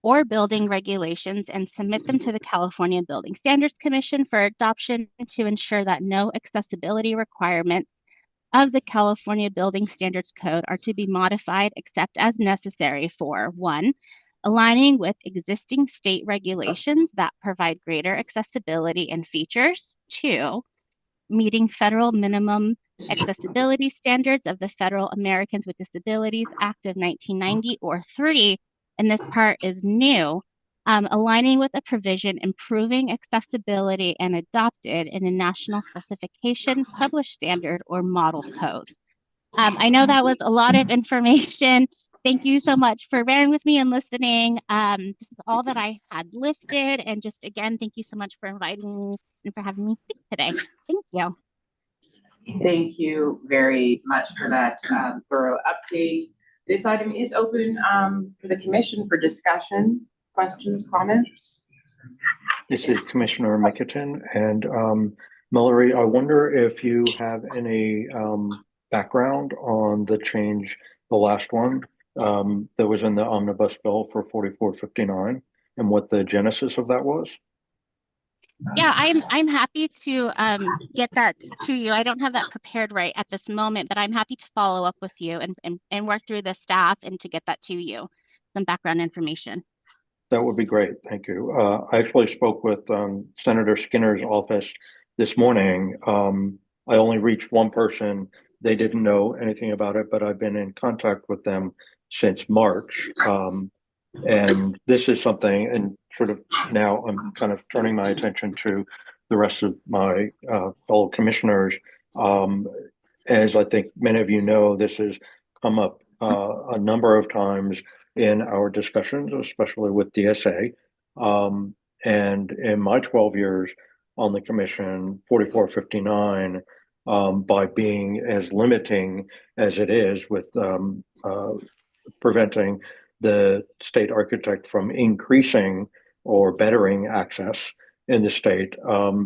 or building regulations and submit them to the California Building Standards Commission for adoption to ensure that no accessibility requirements of the California Building Standards Code are to be modified except as necessary for 1, aligning with existing state regulations that provide greater accessibility and features, 2, meeting federal minimum accessibility standards of the Federal Americans with Disabilities Act of 1990, or 3, and this part is new, aligning with a provision improving accessibility and adopted in a national specification, published standard, or model code. I know that was a lot of information. Thank you so much for bearing with me and listening. This is all that I had listed. And just again, thank you so much for inviting me and for having me speak today. Thank you. Thank you very much for that thorough update. This item is open for the commission for discussion, questions, comments. This is Commissioner McKitchen, and Mallory, I wonder if you have any background on the change, the last one that was in the omnibus bill for 4459, and what the genesis of that was. Yeah, I'm happy to get that to you. I don't have that prepared right at this moment, but I'm happy to follow up with you and work through the staff and to get that to you, some background information. That would be great. Thank you. I actually spoke with Senator Skinner's office this morning. I only reached one person. They didn't know anything about it, but I've been in contact with them since March. And this is something, and sort of now I'm kind of turning my attention to the rest of my fellow commissioners. As I think many of you know, this has come up a number of times in our discussions, especially with DSA. And in my 12 years on the commission, 4459, by being as limiting as it is with preventing the state architect from increasing or bettering access in the state,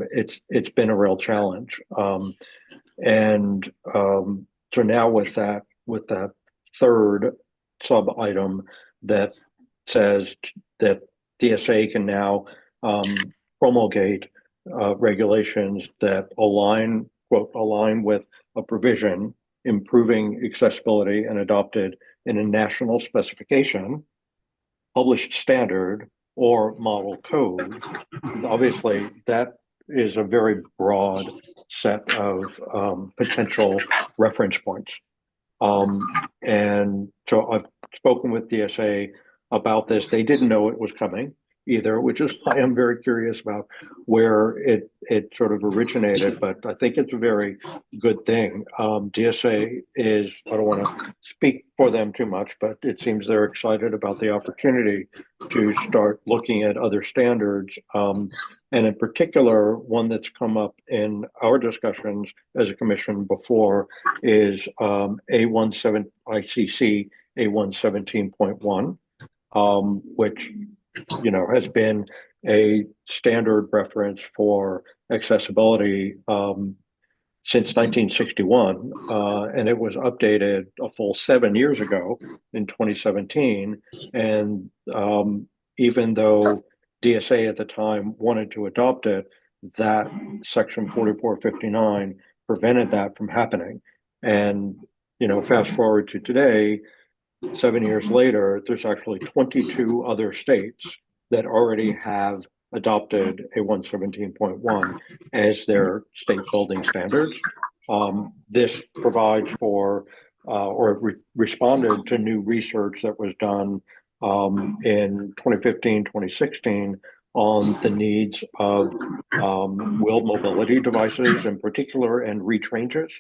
it's been a real challenge. And so now with that third sub item that says that DSA can now promulgate regulations that align with a provision improving accessibility and adopted in a national specification, published standard, or model code. Obviously, that is a very broad set of potential reference points. And so I've spoken with DSA about this. They didn't know it was coming either, which is why I'm very curious about where it sort of originated, but I think it's a very good thing. DSA is, I don't want to speak for them too much, but it seems they're excited about the opportunity to start looking at other standards. And in particular, one that's come up in our discussions as a commission before is A17 ICC A117.1, which has been a standard reference for accessibility since 1961, and it was updated a full 7 years ago in 2017. And even though DSA at the time wanted to adopt it, that section 4459 prevented that from happening. And, fast forward to today, 7 years later, there's actually 22 other states that already have adopted a 117.1 as their state building standards. This provides for responded to new research that was done in 2015, 2016 on the needs of wheeled mobility devices in particular and reach ranges.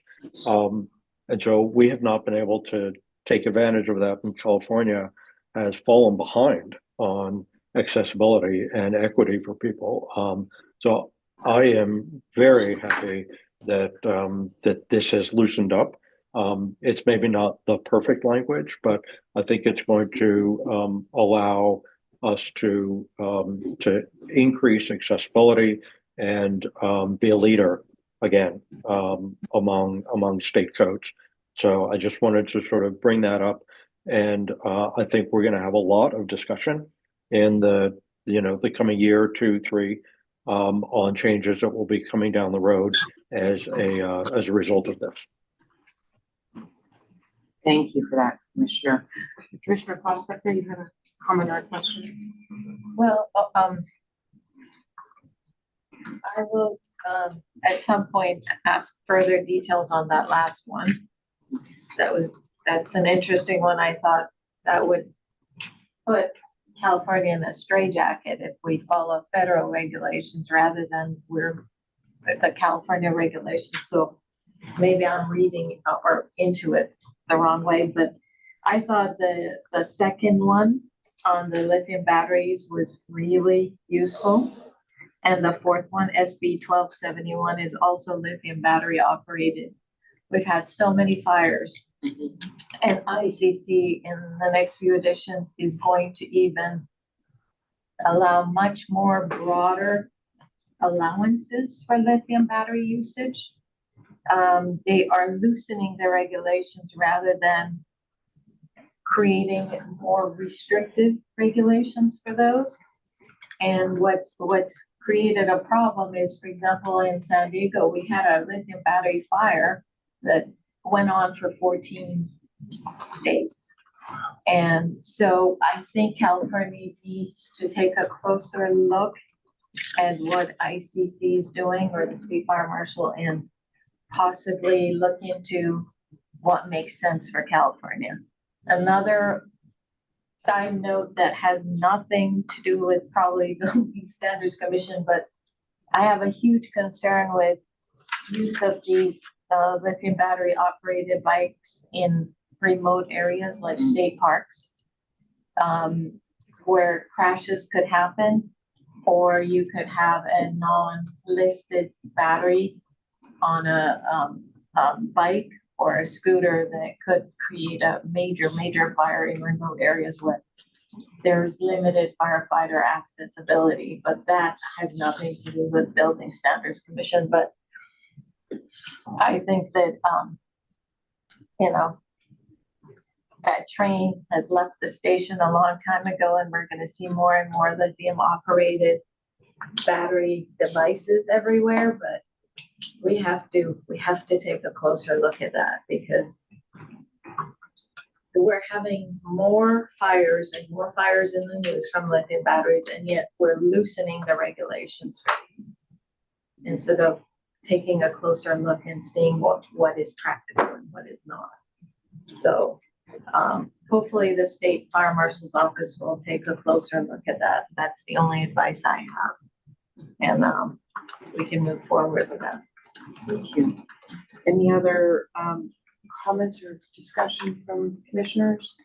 And so we have not been able to take advantage of that, and California has fallen behind on accessibility and equity for people. So I am very happy that that this has loosened up. It's maybe not the perfect language, but I think it's going to allow us to increase accessibility and be a leader again among state codes. So I just wanted to sort of bring that up, and I think we're going to have a lot of discussion in the coming year, 2, 3, on changes that will be coming down the road as a result of this. Thank you for that, Commissioner. Commissioner Prospector, you have a comment or a question? Well, I will at some point ask further details on that last one. That's an interesting one. I thought that would put California in a straitjacket if we follow federal regulations rather than the California regulations. So maybe I'm reading or into it the wrong way, but I thought the second one on the lithium batteries was really useful. And the fourth one, SB 1271, is also lithium battery operated. We've had so many fires. And ICC in the next few editions is going to even allow much more broader allowances for lithium battery usage. They are loosening the regulations rather than creating more restrictive regulations for those. And what's created a problem is, for example, in San Diego, we had a lithium battery fire that went on for 14 days. And so I think California needs to take a closer look at what ICC is doing, or the State Fire Marshal, and possibly look into what makes sense for California. Another side note that has nothing to do with probably the Building Standards Commission, but I have a huge concern with use of these lithium battery operated bikes in remote areas like state parks, where crashes could happen, or you could have a non-listed battery on a bike or a scooter that could create a major fire in remote areas where there's limited firefighter accessibility. But that has nothing to do with Building Standards Commission. But I think that that train has left the station a long time ago, and we're going to see more and more lithium operated battery devices everywhere. But we have to take a closer look at that, because we're having more fires and more fires in the news from lithium batteries, and yet we're loosening the regulations for these instead of taking a closer look and seeing what is practical and what is not. So hopefully the State Fire Marshal's office will take a closer look at that. That's the only advice I have, and we can move forward with that. Thank you. Any other comments or discussion from commissioners?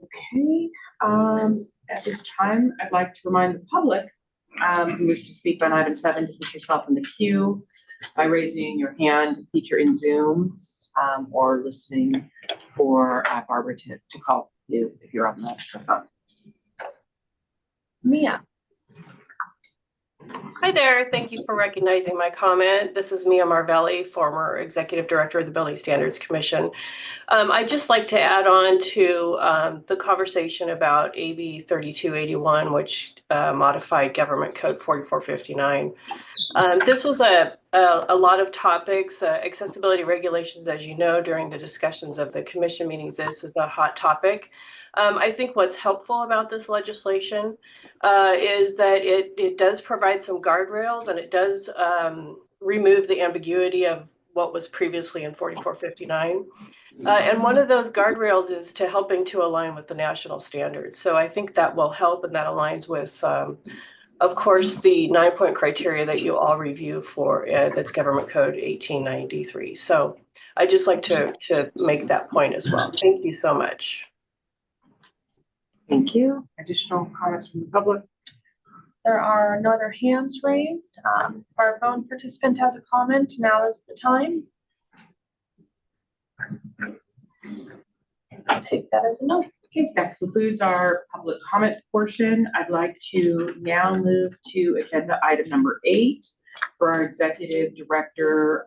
Okay, at this time, I'd like to remind the public who wish to speak on item 7 to put yourself in the queue by raising your hand, feature in Zoom, or listening for Barbara to call you if you're on the phone. Mia. Hi there. Thank you for recognizing my comment. This is Mia Marvelli, former Executive Director of the Building Standards Commission. I'd just like to add on to the conversation about AB 3281, which modified Government Code 4459. This was a lot of topics, accessibility regulations, as you know, during the discussions of the commission meetings. This is a hot topic. I think what's helpful about this legislation is that it does provide some guardrails, and it does remove the ambiguity of what was previously in 4459. And one of those guardrails is to helping to align with the national standards. So I think that will help, and that aligns with, of course, the 9-point criteria that you all review for, that's Government Code 1893. So I'd just like to make that point as well. Thank you so much. Thank you. Additional comments from the public? There are no other hands raised. If our phone participant has a comment, now is the time. I'll take that as a no. Okay, that concludes our public comment portion. I'd like to now move to agenda item number 8 for our Executive Director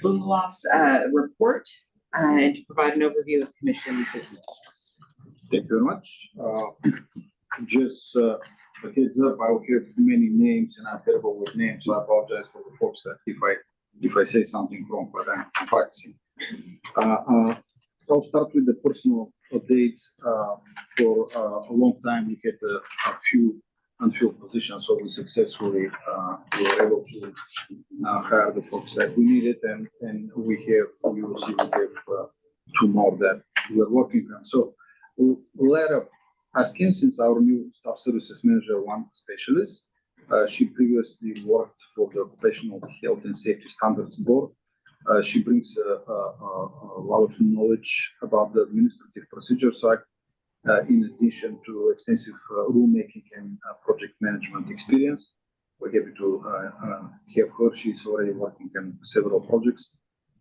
Blumenloff's report and to provide an overview of commission business. Thank you very much. Just a heads up, I will hear many names and I'm terrible with names, so I apologize for the folks that if I say something wrong, but I'm practicing. I'll start with the personal updates. For a long time, we had a few unfilled positions, so we successfully were able to hire the folks that we needed, and we will see we have 2 more that we're working on. So Lara Haskins, our new Staff Services Manager 1 specialist. She previously worked for the Occupational Health and Safety Standards Board. She brings a lot of knowledge about the Administrative Procedures Act, in addition to extensive rulemaking and project management experience. We're happy to have her. She's already working on several projects.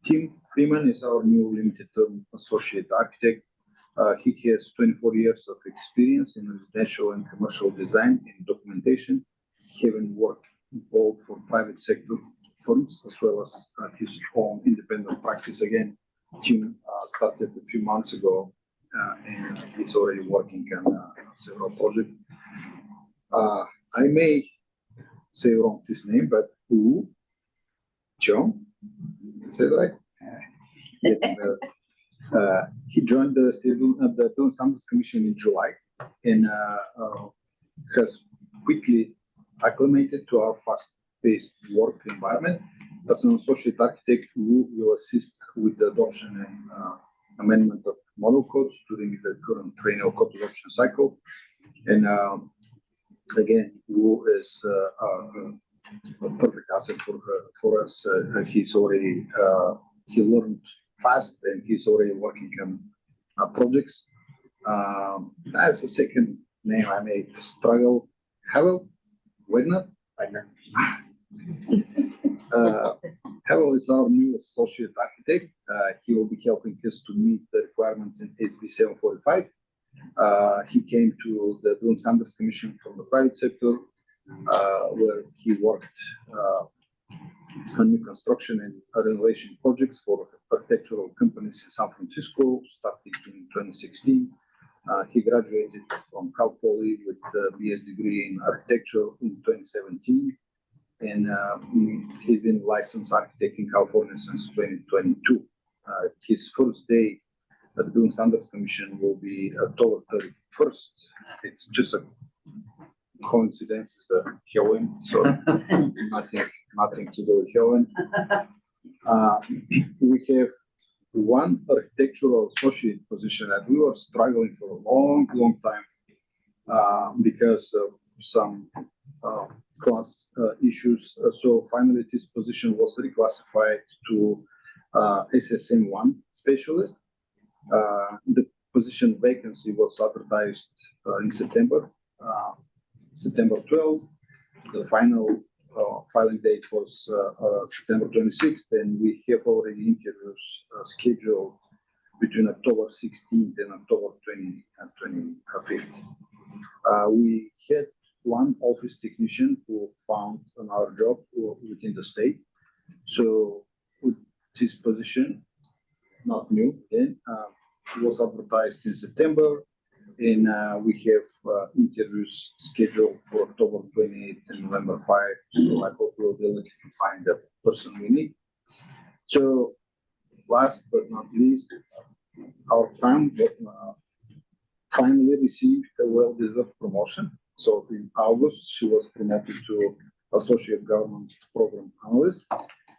Tim Freeman is our new limited term associate architect. He has 24 years of experience in residential and commercial design and documentation, having worked both for private sector firms as well as his own independent practice. Again, Tim started a few months ago, and he's already working on several projects. I may say wrong this name, but John, is that right? He joined the Building Standards Commission in July and has quickly acclimated to our fast-paced work environment. As an associate architect, who will assist with the adoption and amendment of model codes during the current triennial code adoption cycle. And again, Wu is a perfect asset for us. He's already he learned fast, and he's already working on projects. As a second name, I may struggle. Havel Wagner. Havel is our new associate architect. He will be helping us to meet the requirements in SB 745. He came to the Building Standards Commission from the private sector, where he worked on new construction and renovation projects for architectural companies in San Francisco, starting in 2016. He graduated from Cal Poly with a BS degree in architecture in 2017. And he's been licensed architect in California since 2022. His first day at the Building Standards Commission will be October 31st. It's just a coincidence, it's Halloween, so nothing to do with Halloween. We have 1 architectural associate position that we were struggling for a long time because of some class issues. So finally, this position was reclassified to SSM1 specialist. The position vacancy was advertised in September 12th. The final filing date was September 26th, and we have already interviews scheduled between October 16th and October 25th. We had one office technician who found another job within the state. So with this position, not new, then it was advertised in September, and we have interviews scheduled for October 28th and November 5. So I hope we'll be able to find the person we need. So last but not least, our PAM finally received a well-deserved promotion. So in August, she was promoted to Associate Government Program Analyst.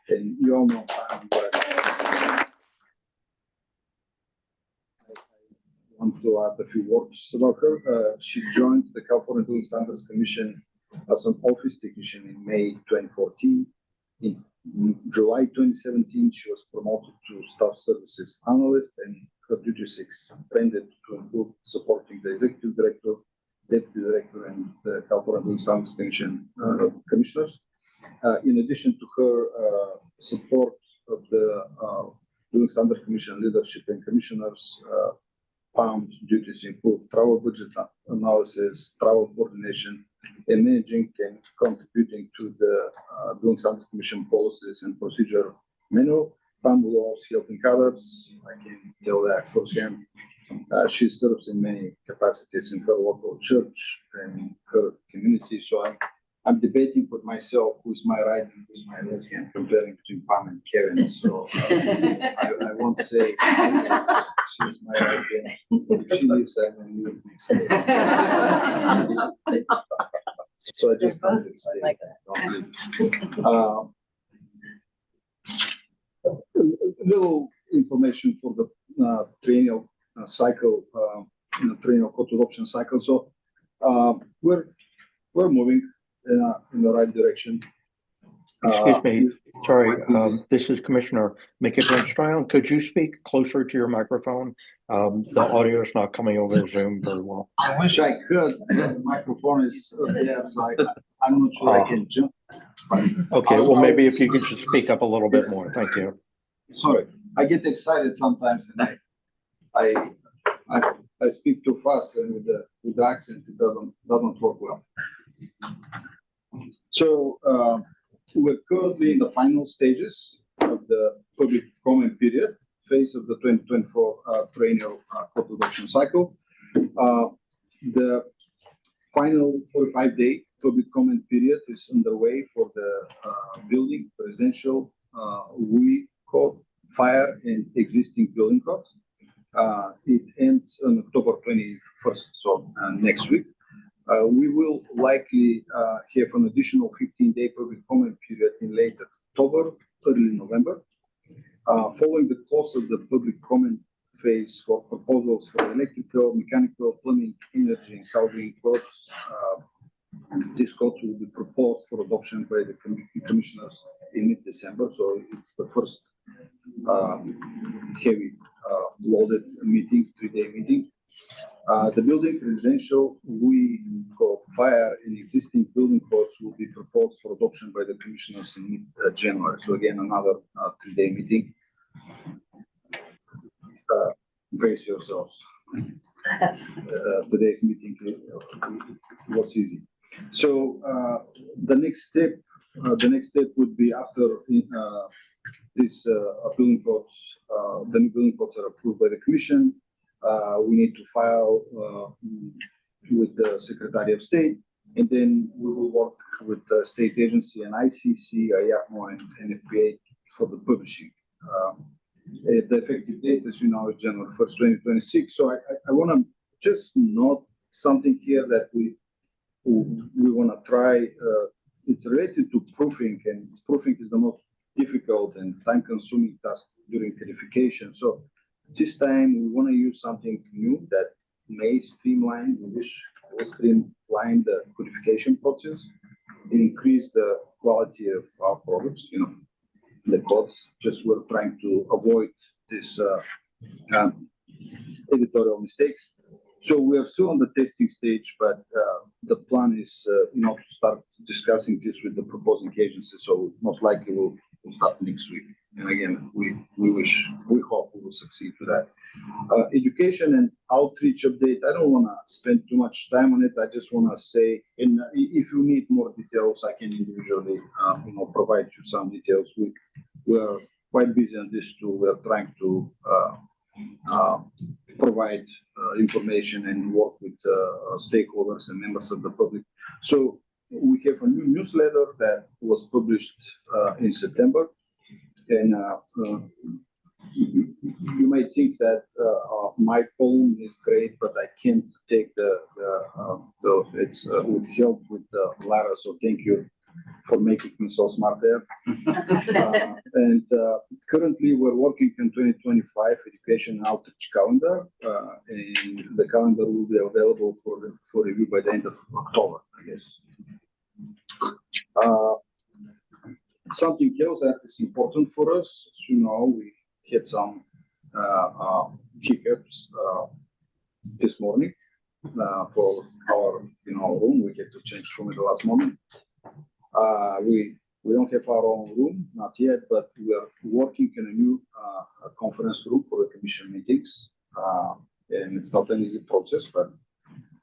And you all know PAM, but I want to add a few words about her. She joined the California Building Standards Commission as an office technician in May 2014. In July 2017, she was promoted to Staff Services Analyst, and her duties expanded to include supporting the Executive Director, Deputy Director, and the California Building Standards Commission commissioners. In addition to her support of the Building Standards Commission leadership and commissioners, PAM duties include travel budget analysis, travel coordination, and managing and contributing to the Building Standards Commission policies and procedure manual. PAM will also helping others. I can tell that firsthand. She serves in many capacities in her local church and her community. So I'm debating with myself who's my right and who's my left hand, comparing between Pam and Karen. So I won't say she's my right hand. If she leaves, I'm in New York next day. So I just wanted to say, little information for the triennial cycle, triennial code adoption cycle. So we're moving in the right direction. Excuse me, sorry, this is Commissioner McEdwin. Could you speak closer to your microphone? The audio is not coming over Zoom very well. I wish I could. The microphone is there, so I'm not sure I can jump. Okay, well, maybe if you could just speak up a little bit more. Thank you. Sorry, I get excited sometimes, and I speak too fast, and with the accent, it doesn't work well. So we're currently in the final stages of the public comment period phase of the 2024 triennial code adoption cycle. The final 45-day public comment period is underway for the building, residential, code, fire, and existing building codes. It ends on October 21st, so next week. We will likely have an additional 15-day public comment period in late October, early November. Following the close of the public comment phase for proposals for electrical, mechanical, plumbing, energy, and housing codes, this code will be proposed for adoption by the commissioners in mid-December. So it's the first heavy loaded meeting, 3-day meeting. The building, residential, code, fire, and existing building codes will be proposed for adoption by the commissioners in mid-January. So again, another 3-day meeting. Brace yourselves. Today's meeting was easy. So the next step would be after this building codes, the new building codes are approved by the commission. We need to file with the Secretary of State, and then we will work with the state agency and ICC, IACMO, and NFPA for the publishing. The effective date, as you know, is January 1st, 2026. So I want to just note something here that we want to try. It's related to proofing, and proofing is the most difficult and time-consuming task during codification. So this time we want to use something new that may streamline the codification process, increase the quality of our products. The codes. Just we're trying to avoid this editorial mistakes. So we are still on the testing stage, but the plan is to start discussing this with the proposing agency. So most likely we'll start next week. And again, we hope we will succeed to that. Education and outreach update, I don't want to spend too much time on it. I just want to say, and if you need more details, I can individually, provide you some details. We are quite busy on this too. We are trying to provide information and work with stakeholders and members of the public. So we have a new newsletter that was published in September, and you might think that my poem is great, but I can't take so it's with help with Lara. So thank you for making me so smart there. And currently we're working on 2025 education outreach calendar, and the calendar will be available for review by the end of October, I guess. Something else that is important for us, as you know, we had some hiccups this morning for our room. We had to change room at the last moment. We don't have our own room, not yet, but we are working in a new conference room for the commission meetings. And it's not an easy process, but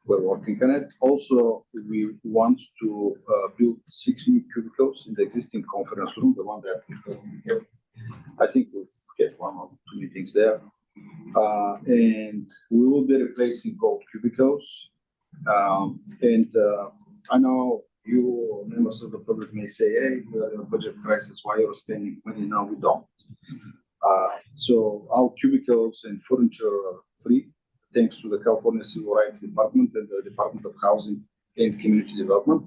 we're working on it. Also, we want to build 6 new cubicles in the existing conference room, the one that we have. I think we'll get 1 or 2 meetings there. And we will be replacing old cubicles. And I know you members of the public may say, hey, we are in a budget crisis, why are you spending money? No, we don't. So our cubicles and furniture are free, thanks to the California Civil Rights Department and the Department of Housing and Community Development.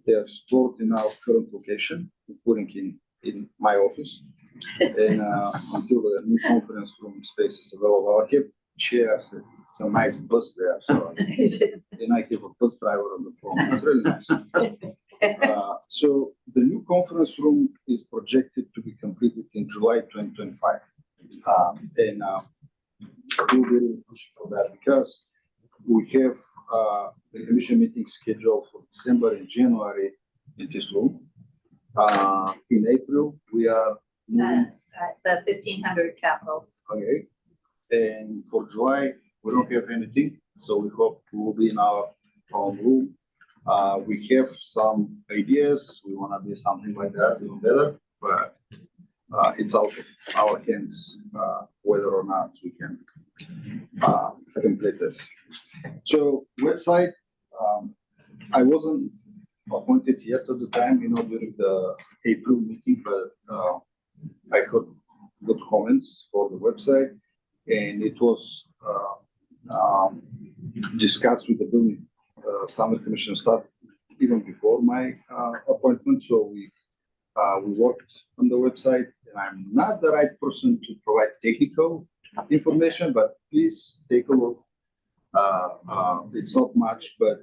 They are stored in our current location, including in my office. And until the new conference room space is available, I have chairs. It's a nice bus there. So, and I have a bus driver on the phone. It's really nice. So the new conference room is projected to be completed in July 2025. And we'll be really pushing for that because we have the commission meeting scheduled for December and January in this room. In April, we are moving. The 1500 Capitol. Okay. And for July, we don't have anything. So we hope we will be in our own room. We have some ideas. We want to do something like that even better, but it's out of our hands whether or not we can complete this. So website, I wasn't appointed yet at the time, during the April meeting, but I heard good comments for the website, and it was discussed with the building standard commission staff even before my appointment. So we worked on the website, and I'm not the right person to provide technical information, but please take a look. It's not much, but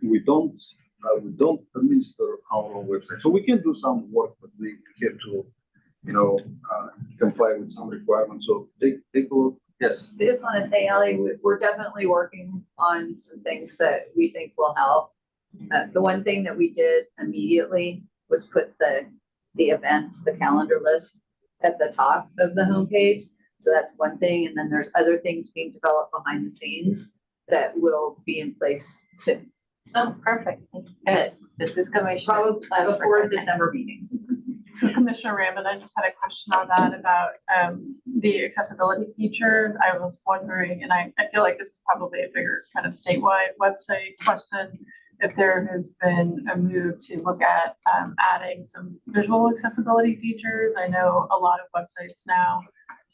we don't administer our own website. So we can do some work, but we have to, comply with some requirements. So take a look. Yes. I just want to say, Ellie, we're definitely working on some things that we think will help. The one thing that we did immediately was put the events, the calendar list at the top of the homepage. So that's one thing. And then there's other things being developed behind the scenes that will be in place soon. Oh, perfect. Good. This is Commissioner. Probably before the December meeting. So Commissioner Raymond, I just had a question on that about the accessibility features. I was wondering, and I feel like this is probably a bigger kind of statewide website question, if there has been a move to look at adding some visual accessibility features. I know a lot of websites now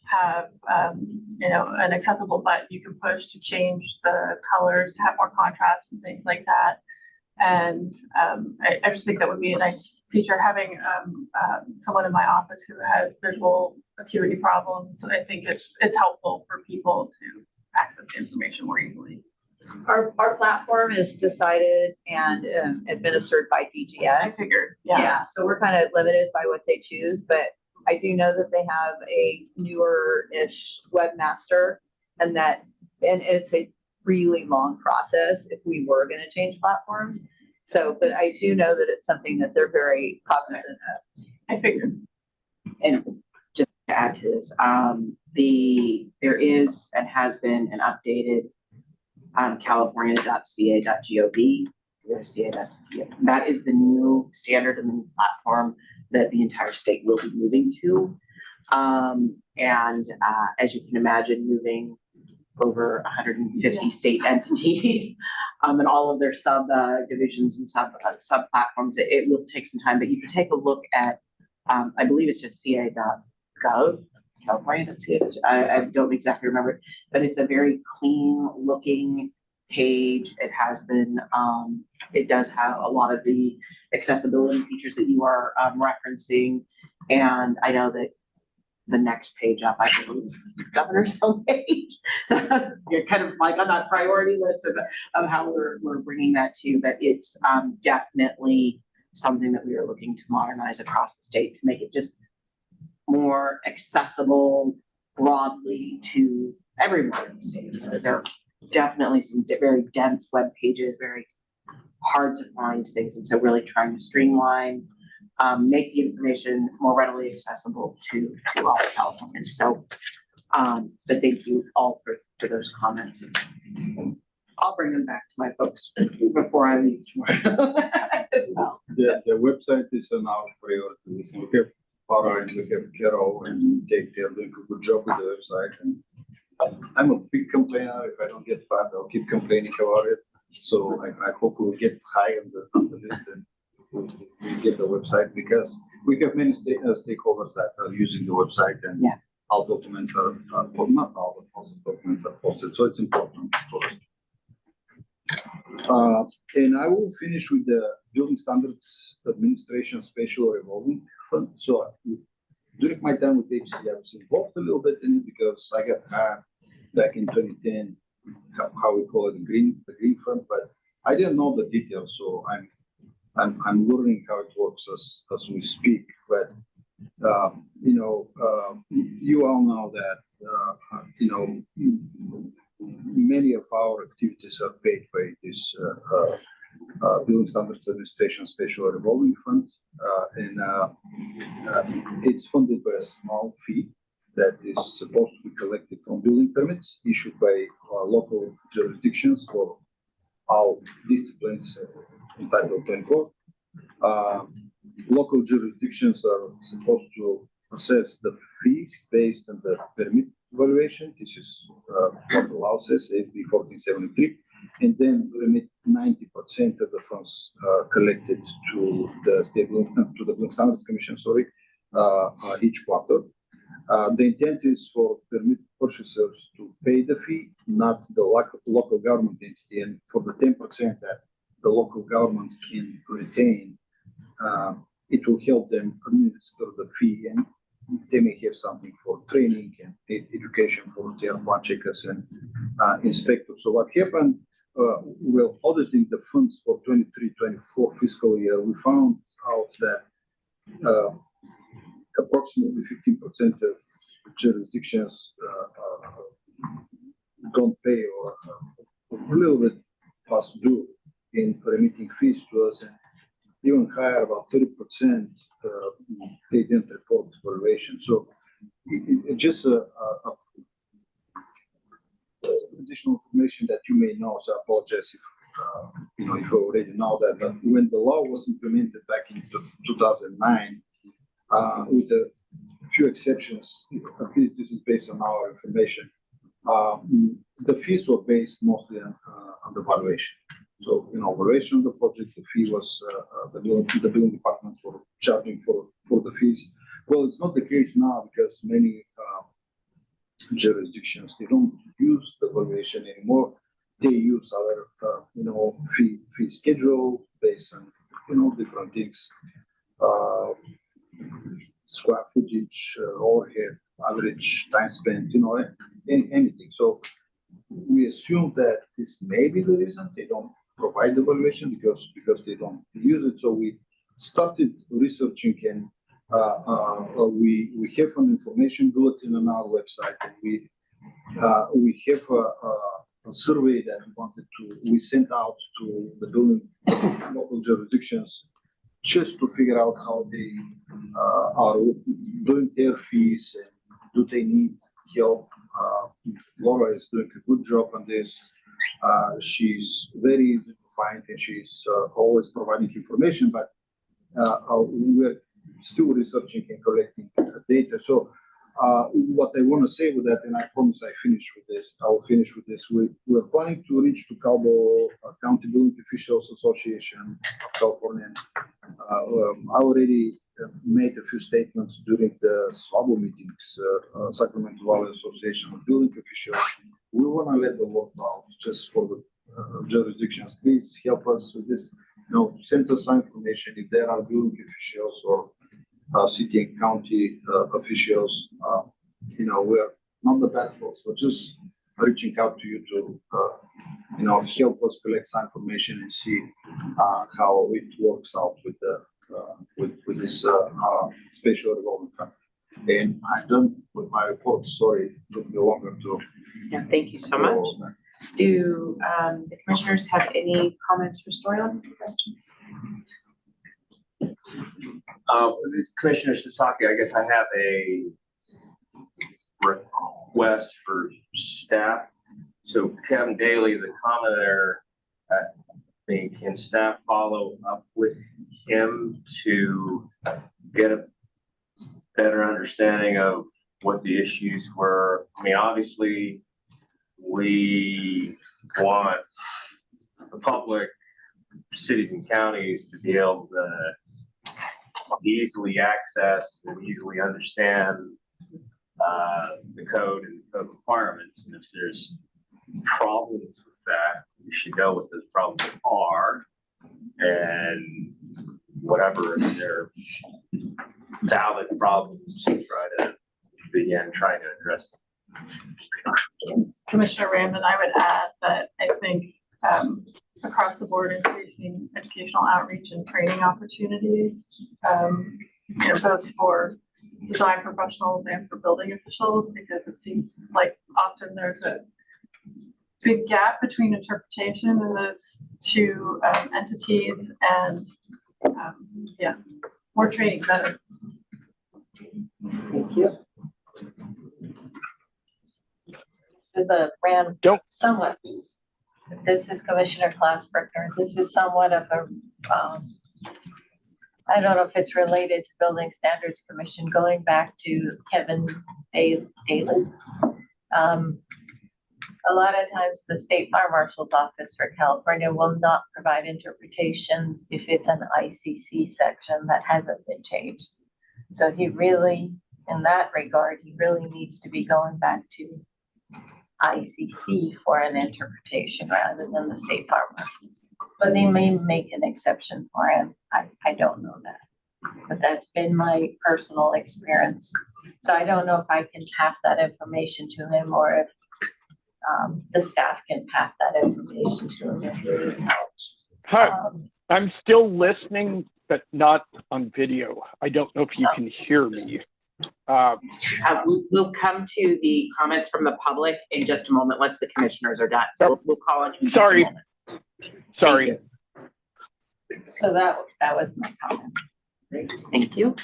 have an accessible button you can push to change the colors to have more contrast and things like that. And I just think that would be a nice feature. Having someone in my office who has visual acuity problems, I think it's helpful for people to access the information more easily. Our platform is decided and administered by DGS. I figured, yeah. So we're kind of limited by what they choose, but I do know that they have a newer-ish webmaster, and it's a really long process if we were going to change platforms. So, but I do know that it's something that they're very cognizant of. I figured. And just to add to this, there is and has been an updated california.ca.gov. That is the new standard and the new platform that the entire state will be moving to. As you can imagine, moving over 150 state entities and all of their sub divisions and sub platforms, it will take some time, but you can take a look at, I believe it's just ca.gov, California.ca. I don't exactly remember, but it's a very clean looking page. It has been, it does have a lot of the accessibility features that you are referencing. And I know that the next page up, I believe, is governor's homepage. So you're kind of like on that priority list of how we're bringing that to you, but it's definitely something that we are looking to modernize across the state to make it just more accessible broadly to everyone in the state. There are definitely some very dense web pages, very hard to find things, and so really trying to streamline, make the information more readily accessible to all Californians. So, but thank you all for those comments. I'll bring them back to my folks before I leave tomorrow as well. The website is an our priority. We have Farah and we have Carol and Kate. They're doing a good job with the website. And I'm a big complainer. If I don't get fat, I'll keep complaining about it. So I hope we'll get high on the list and we'll get the website, because we have many stakeholders that are using the website, and all documents are not all, but most documents are posted. So it's important for us. And I will finish with the Building Standards Administration Special Revolving Fund. So during my time with HC, I was involved a little bit in it because I got hired back in 2010, how we call it, the green fund, but I didn't know the details. So I'm learning how it works as we speak. But you all know that many of our activities are paid by this Building Standards Administration Special Revolving Fund, and it's funded by a small fee that is supposed to be collected from building permits issued by local jurisdictions for all disciplines in Title 24. Local jurisdictions are supposed to assess the fees based on the permit valuation. This is what the law says, SB 1473, and then remit 90% of the funds collected to the Building Standards Commission, each quarter. The intent is for permit purchasers to pay the fee, not the local government entity, and for the 10% that the local governments can retain, it will help them administer the fee, and they may have something for training and education for their plan checkers and inspectors. So what happened, while auditing the funds for 23-24 fiscal year, we found out that approximately 15% of jurisdictions don't pay or a little bit past due in remitting fees to us, and even higher, about 30%, they didn't report valuation. So it's just additional information that you may know. So I apologize if you already know that. But when the law was implemented back in 2009, with a few exceptions, at least this is based on our information, the fees were based mostly on the valuation. So, valuation of the project, the fee was the building department for charging for the fees. Well, it's not the case now, because many jurisdictions, they don't use the valuation anymore. They use other, fee schedule based on, different things, square footage, overhead, average time spent, anything. So we assume that this may be the reason they don't provide the valuation, because they don't use it. So we started researching, and we have an information bulletin on our website, and we have a survey that we sent out to the building local jurisdictions just to figure out how they are doing their fees and do they need help. Laura is doing a good job on this. She's very easy to find and she's always providing information, but we're still researching and collecting data. So what I want to say with that, and I promise I finish with this, I'll finish with this. We're planning to reach to Cabo County Building Officials Association of California. I already made a few statements during the SWABO meetings, Sacramento Valley Association of Building Officials. We want to let the word out just for the jurisdictions. Please help us with this. Send us some information if there are building officials or city and county officials. We're not the bad folks, but just reaching out to you to, help us collect some information and see how it works out with the with this spatial development fund. And I'm done with my report. Sorry, it took me longer to. Yeah, thank you so much. Do the commissioners have any comments for Stoyan? Questions? Commissioner Sasaki, I guess I have a request for staff. So Kevin Daly, the commenter, can staff follow up with him to get a better understanding of what the issues were? I mean, obviously, we want the public, cities and counties to be able to easily access and easily understand the code and code requirements. And if there's problems with that, we should know what those problems are, and whatever if they're valid problems, try to begin trying to address them. Commissioner Raymond, I would add that I think across the board, increasing educational outreach and training opportunities, both for design professionals and for building officials, because it seems like often there's a big gap between interpretation in those two entities, and more training better. Thank you. Is a random, somewhat, this is Commissioner Klaus-Brickner. This is somewhat of a, I don't know if it's related to Building Standards Commission, going back to Kevin Daly. A lot of times the State Fire Marshal's Office for California will not provide interpretations if it's an ICC section that hasn't been changed. So he really, in that regard, he really needs to be going back to ICC for an interpretation rather than the State Fire Marshals. But they may make an exception for him. I don't know that. But that's been my personal experience. So I don't know if I can pass that information to him, or if the staff can pass that information to him if there is help. Hi, I'm still listening, but not on video. I don't know if you can hear me. We'll come to the comments from the public in just a moment once the commissioners are done. So we'll call on you. Sorry. Sorry. So that was my comment. Great, thank you.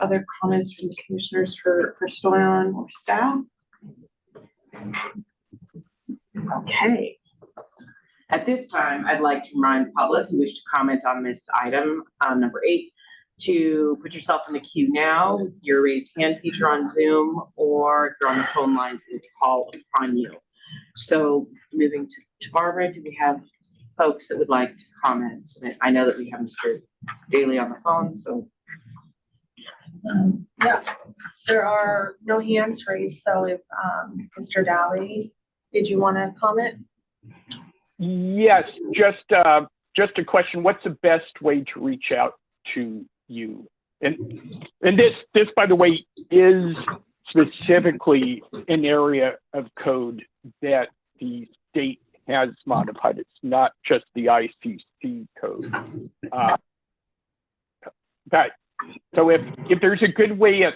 Other comments from the commissioners for Stoyan or staff? Okay. At this time, I'd like to remind the public who wish to comment on this item, number 8, to put yourself in the queue now with your raised hand feature on Zoom, or if you're on the phone lines, we'll call upon you. So moving to Barbara, do we have folks that would like to comment? I know that we have Mr. Daly on the phone, so. Yeah, there are no hands raised. So if Mr. Daly, did you want to comment? Yes, just a question. What's the best way to reach out to you? And this, by the way, is specifically an area of code that the state has modified. It's not just the ICC code. So if there's a good way at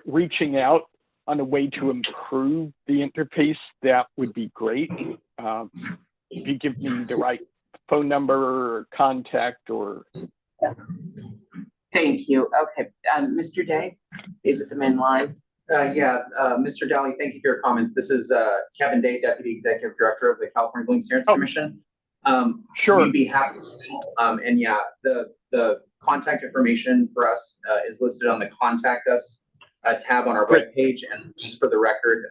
reaching out on a way to improve the interface, that would be great. If you give me the right phone number or contact or. Thank you. Okay, Mr. Day, is it the main line? Mr. Daly, thank you for your comments. This is Kevin Day, Deputy Executive Director of the California Building Standards Commission. Sure. We'd be happy to, the contact information for us is listed on the Contact Us tab on our webpage. And just for the record,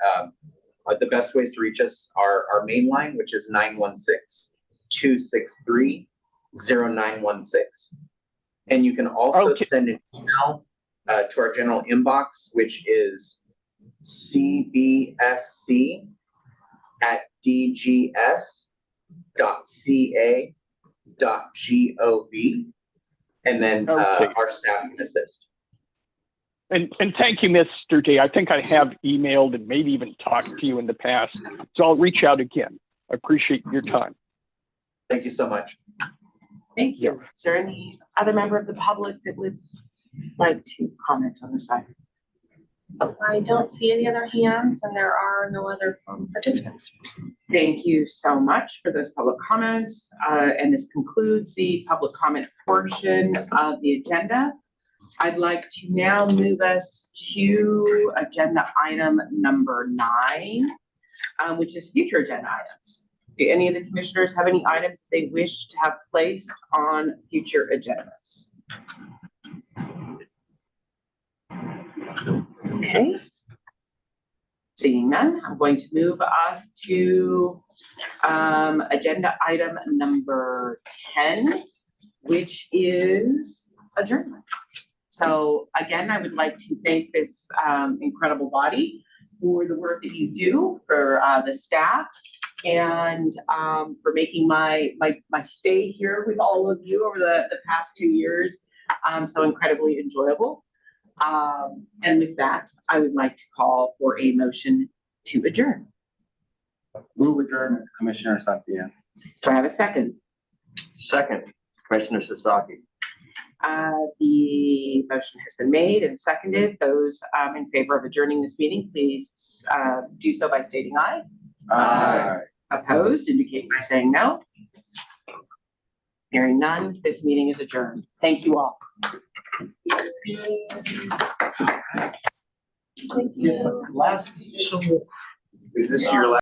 the best ways to reach us are our main line, which is 916-263-0916. And you can also send an email to our general inbox, which is cbsc@dgs.ca.gov, and then our staff can assist. And thank you, Mr. Day. I think I have emailed and maybe even talked to you in the past, so I'll reach out again. I appreciate your time. Thank you so much. Thank you. Is there any other member of the public that would like to comment on this item? I don't see any other hands, and there are no other participants. Thank you so much for those public comments. And this concludes the public comment portion of the agenda. I'd like to now move us to agenda item number 9, which is future agenda items. Do any of the commissioners have any items they wish to have placed on future agendas? Okay. Seeing none, I'm going to move us to agenda item number 10, which is adjournment. So again, I would like to thank this incredible body for the work that you do, for the staff, and for making my stay here with all of you over the past 2 years so incredibly enjoyable. And with that, I would like to call for a motion to adjourn. Move adjournment, Commissioner Santillan. Do I have a second? Second, Commissioner Sasaki. The motion has been made and seconded. Those in favor of adjourning this meeting, please do so by stating aye. Aye. Opposed, indicate by saying no. Hearing none, this meeting is adjourned. Thank you all. Thank you. Last official. Is this your last?